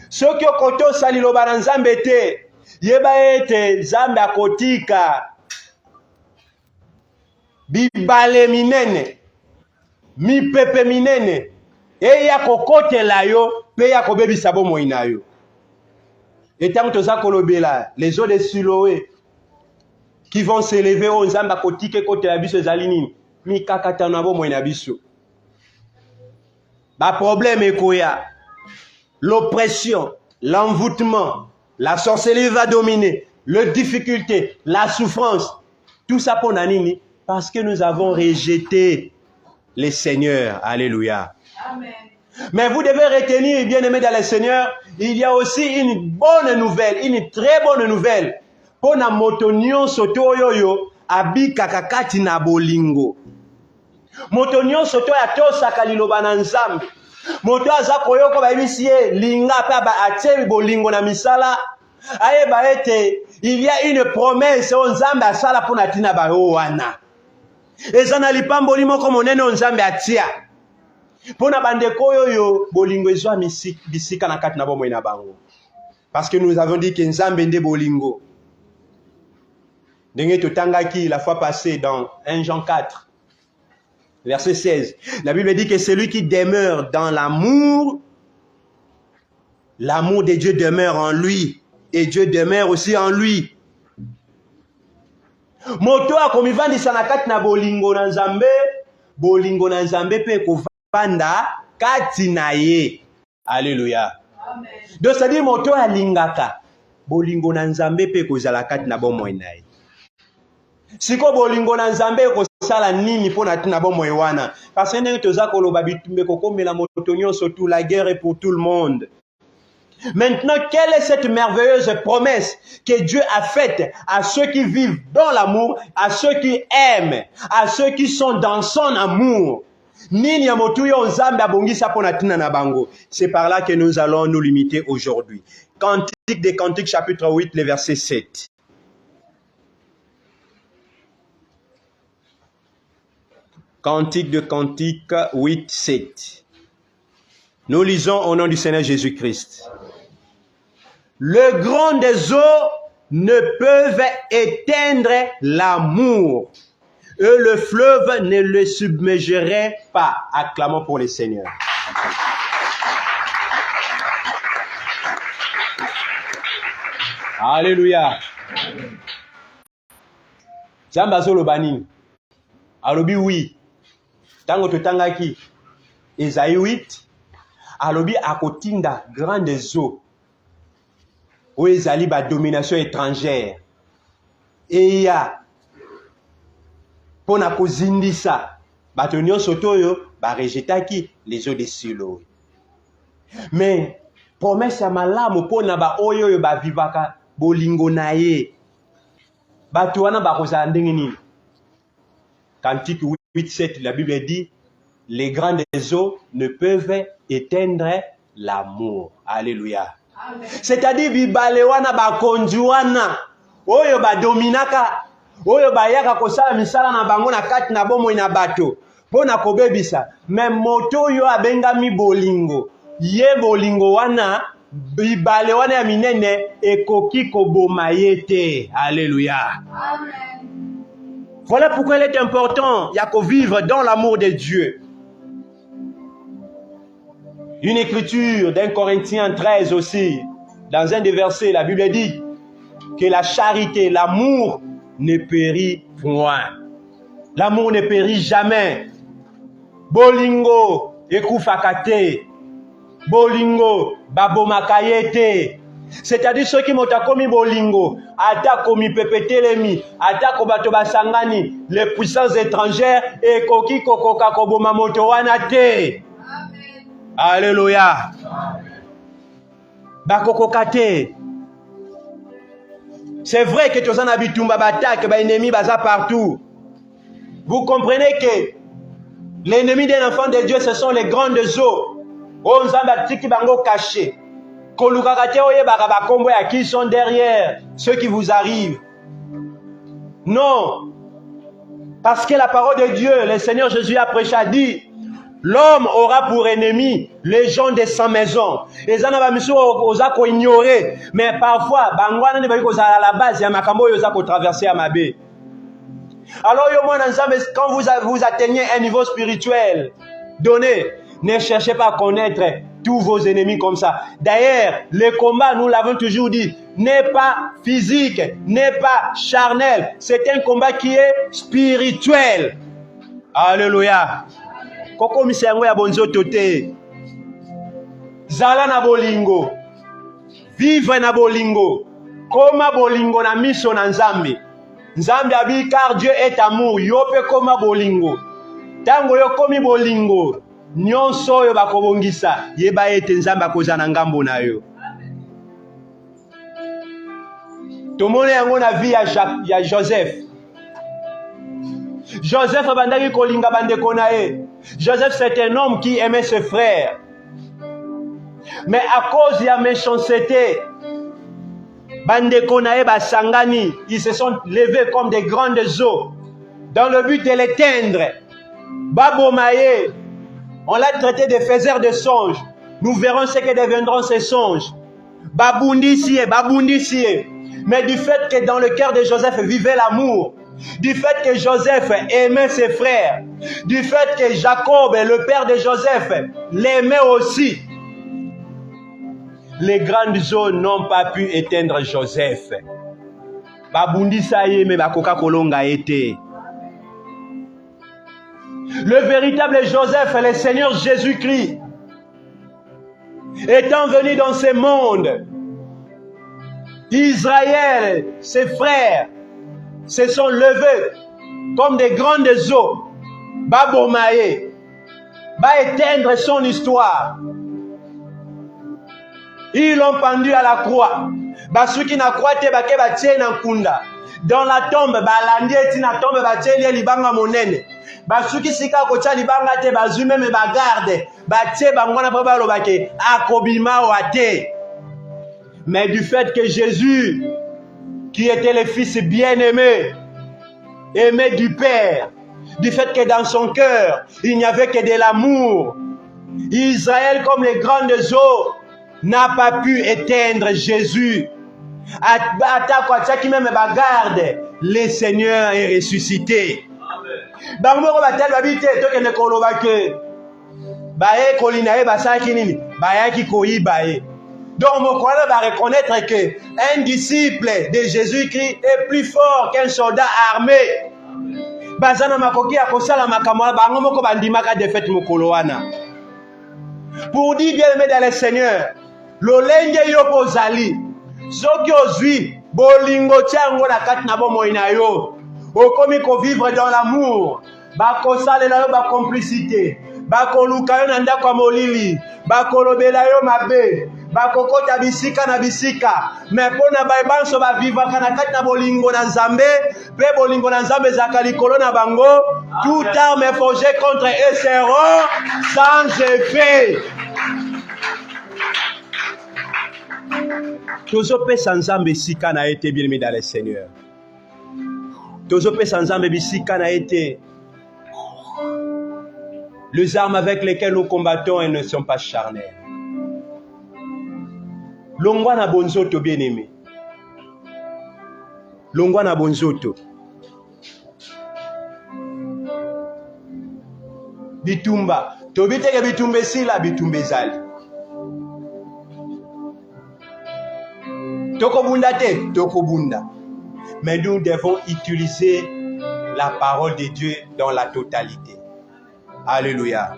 Speaker 2: Soki okoto saliloba na Nzambe te, yeba ete Nzambe akotika bibale minene, mipepe minene, eya kokotela yo, pe ya kobebisa bomoi na yo. Etango toza kolobela, les eaux de Siloé qui vont s'élever au Nzambe akotike kotela biso ezali nini? Mikakata na bomoi na biso. Ba problème ekoya. L'oppression, l'envoûtement, la sorcellerie va dominer, les difficultés, la souffrance. Tout ça pour Nanini, parce que nous avons rejeté les seigneurs. Alléluia. Amen. Mais vous devez retenir, bien aimés dans le Seigneur, il y a aussi une bonne nouvelle, une très bonne nouvelle. Pour na motonio soto yoyo, abi kakakati na bolingo. Motonio soto ya tosa kaliloba na Nzambe. Moto aza koyoko ba bisie linga pa ba atie bolingo na misala aye ba ete il y a une promesse on Nzambe asala pona tina ba wana ezana lipambo limo ko monene on Nzambe atia pona bandeko yoyo bolingo ezwa bisika na kati na bomoi na bango parce que nous avons dit que Nzambe nde bolingo ndenge totangaki la fois passée dans 1 Jean 4 verset 16. La Bible dit que celui qui demeure dans l'amour, l'amour de Dieu demeure en lui. Et Dieu demeure aussi en lui. Moto akomivandi sanakati na bolingo na Nzambe, bolingo na Nzambe pe kovanda kati na ye. Alléluia.
Speaker 3: Amen.
Speaker 2: Donc c'est-à-dire moto alingaka bolingo na Nzambe pe kozala kati na bomoi na ye. Siko bolingo na Nzambe kosala nini pona tina bomoi wana? Parce que ndenge toza koloba bitumbe kokomela moto nyonso, tout la guerre est pour tout le monde. Maintenant, quelle est cette merveilleuse promesse que Dieu a faite à ceux qui vivent dans l'amour, à ceux qui aiment, à ceux qui sont dans son amour? Nini ya motu yo Nzambe abongisa pona tina na bango. C'est par là que nous allons nous limiter aujourd'hui. Cantique des Cantiques chapitre 8, le verset 7. Cantique de Cantiques 8, 7. Nous lisons au nom du Seigneur Jésus-Christ. Le grand des eaux ne peuvent éteindre l'amour, et le fleuve ne le submergerait pas. Acclamons pour le Seigneur. Alléluia. Jambazo lobani. Alobi oui. Tango totangaki Esaïe 8. Alobi akotinda grandes eaux. Où ezali ba domination étrangère. Et ya pona kozindisa bato nyonso toyo ba rejetaki les eaux de Siloé. Mais promesse ya malamu pona ba oyo ba vivaka bolingo na ye. Bato wana ba kozala ndenge nini? Cantique 8:7, la Bible dit les grandes eaux ne peuvent éteindre l'amour. Alléluia. C'est-à-dire bibale wana bakonzi wana oyo badominaka oyo bayaka kosala misala na bango na kati na bomoi na bato pona kobebisa, mais moto yo abengami bolingo, ye bolingo wana bibale wana ya minene ekoki koboma ye te. Alléluia.
Speaker 3: Amen.
Speaker 2: Voilà pourquoi il est important ya ko vivre dans l'amour de Dieu. Une écriture d'un Corinthiens 13 aussi, dans un des versets, la Bible dit que la charité, l'amour ne périt point. L'amour ne périt jamais. Bolingo ekufakate. Bolingo babomakayete. C'est-à-dire ceux qui m'ont commis bolingo, ata komi pepetelemi, ata kobato basangani, les puissances étrangères et koki kokoka koboma moto wana te. Alléluia. Bakokokate. C'est vrai que tous en habitumba batak, ba ennemi baza partout. Vous comprenez que l'ennemi d'un enfant de Dieu, ce sont les grandes eaux. On zamba tiki bango caché. Kolukakate oye baka kombo ya qui sont derrière ceux qui vous arrivent. Non. Parce que la parole de Dieu, le Seigneur Jésus a prêché, a dit l'homme aura pour ennemi les gens de sa maison. Les gens vont ignorer, mais parfois, à la base, il y a makambo yoza ko traverser à Mabé. Alors, quand vous atteignez un niveau spirituel donné, ne cherchez pas à connaître tous vos ennemis comme ça. D'ailleurs, le combat, nous l'avons toujours dit, n'est pas physique, n'est pas charnel. C'est un combat qui est spirituel. Alléluia. Koko misengo ya bonzo tote. Zala na bolingo. Vivre na bolingo. Koma bolingo na miso na Nzambe. Nzambe abi car Dieu est amour. Yope koma bolingo. Tango yo komi bolingo. Nyonso yo bakobongisa. Yeba ete Nzambe akoza na ngambo na yo. Tomone yango na vie ya Joseph. Joseph bandaki kolinga bandeko na ye. Joseph, c'est un homme qui aimait ses frères. Mais à cause de la méchanceté, bandeko na ye basangani, ils se sont levés comme des grandes eaux dans le but de l'éteindre. Babomaye, on l'a traité de faiseur de songes. Nous verrons ce que deviendront ces songes. Babundisie. Mais du fait que dans le cœur de Joseph vivait l'amour, du fait que Joseph aimait ses frères, du fait que Jacob, le père de Joseph, l'aimait aussi, les grandes eaux n'ont pas pu éteindre Joseph. Le véritable Joseph, le Seigneur Jésus-Christ, étant venu dans ce monde, Israël, ses frères, se sont levés comme des grandes eaux, ba bomaye, ba éteindre son histoire. Ils l'ont pendu à la croix. Basuki na croix te bake batie na nkunda. Dans la tombe, balandi eti na tombe batie lié libanga monene. Basuki sika kocha libanga te bazume me bagarde. Batie bangona pa balobake akobima wate. Mais du fait que Jésus, qui était le fils bien-aimé, aimé du Père, du fait que dans son cœur, il n'y avait que de l'amour, Israël, comme les grandes eaux, n'a pas pu éteindre Jésus. Même bagarde, le Seigneur est ressuscité. Donc, on va reconnaître qu'un disciple de Jésus-Christ est plus fort qu'un soldat armé. Pour dire bien aimé dans le Seigneur, l'olenge yopozali, soki ozwi bolingo tiango na kati na bomo ina yo, okomi ko vivre dans l'amour, bakosalela yo ba complicité, bakoluka yo na ndako ya molili, bakolobela yo mabe, bakokota bisika na bisika, mais pona baibanso ba vivre kana kati na bolingo na Nzambe, pe bolingo na Nzambe zaka likolo na bango, tout arme forgée contre eux seront sans effet. Tozopesa Nzambe sika na été bien aimé dans le Seigneur. Tozopesa Nzambe bisika na été. Les armes avec lesquelles nous combattons, elles ne sont pas charnelles. Longwa na bonzoto bien aimé. Longwa na bonzoto. Bitumba. Tobiteke bitumbe sila bitumbe zali. Tokobunda te, tokobunda. Mais nous devons utiliser la parole de Dieu dans la totalité. Alléluia.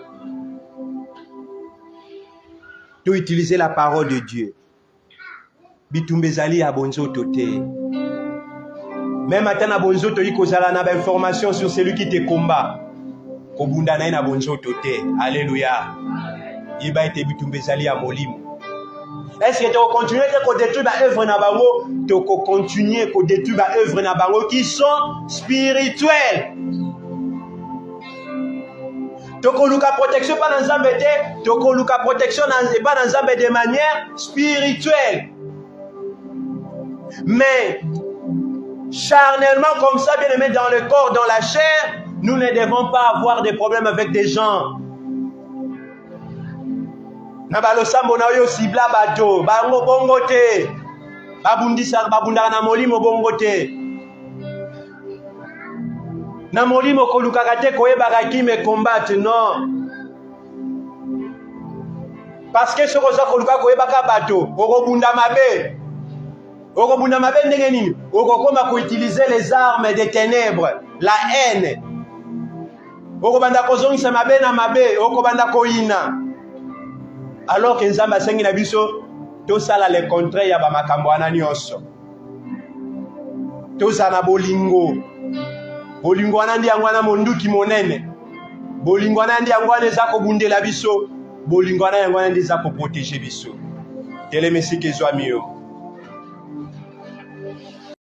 Speaker 2: Tu utiliser la parole de Dieu. Bitumbezali a bonzoto te. Même maintenant à bonzoto y kozala na information sur celui qui te combat. Kobunda na ina bonzoto te. Alléluia. Iba ete bitumbezali a molimo. Est-ce que tu vas continuer à détruire les œuvres na bango? Tu vas continuer à détruire les œuvres na bango qui sont spirituelles. Tu vas protection pas dans Nzambe te, tu vas protection pas dans Nzambe de manière spirituelle. Mais charnellement comme ça, bien aimé, dans le corps, dans la chair, nous ne devons pas avoir de problèmes avec des gens. Na balosambo na yo sibla bato bango bongo te babundisa babundaka na molimo bongo te na molimo kolukaka te koyebaka ki me combattre non parce que ce koza koluka koyebaka bato okobunda mabe ndenge nini okokoma koutiliser les armes des ténèbres la haine okobanda kozongisa mabe na mabe okobanda koyina. Alors que Nzambe asengi na biso tosala le contraire ya ba makambo wana nyonso. Tozana bolingo. Bolingo wana ndi yango wana monduki monene. Bolingo wana ndi yango wana eza kobundela biso. Bolingo wana yango wana ndi eza ko protéger biso. Telemesi ke zwa miyo.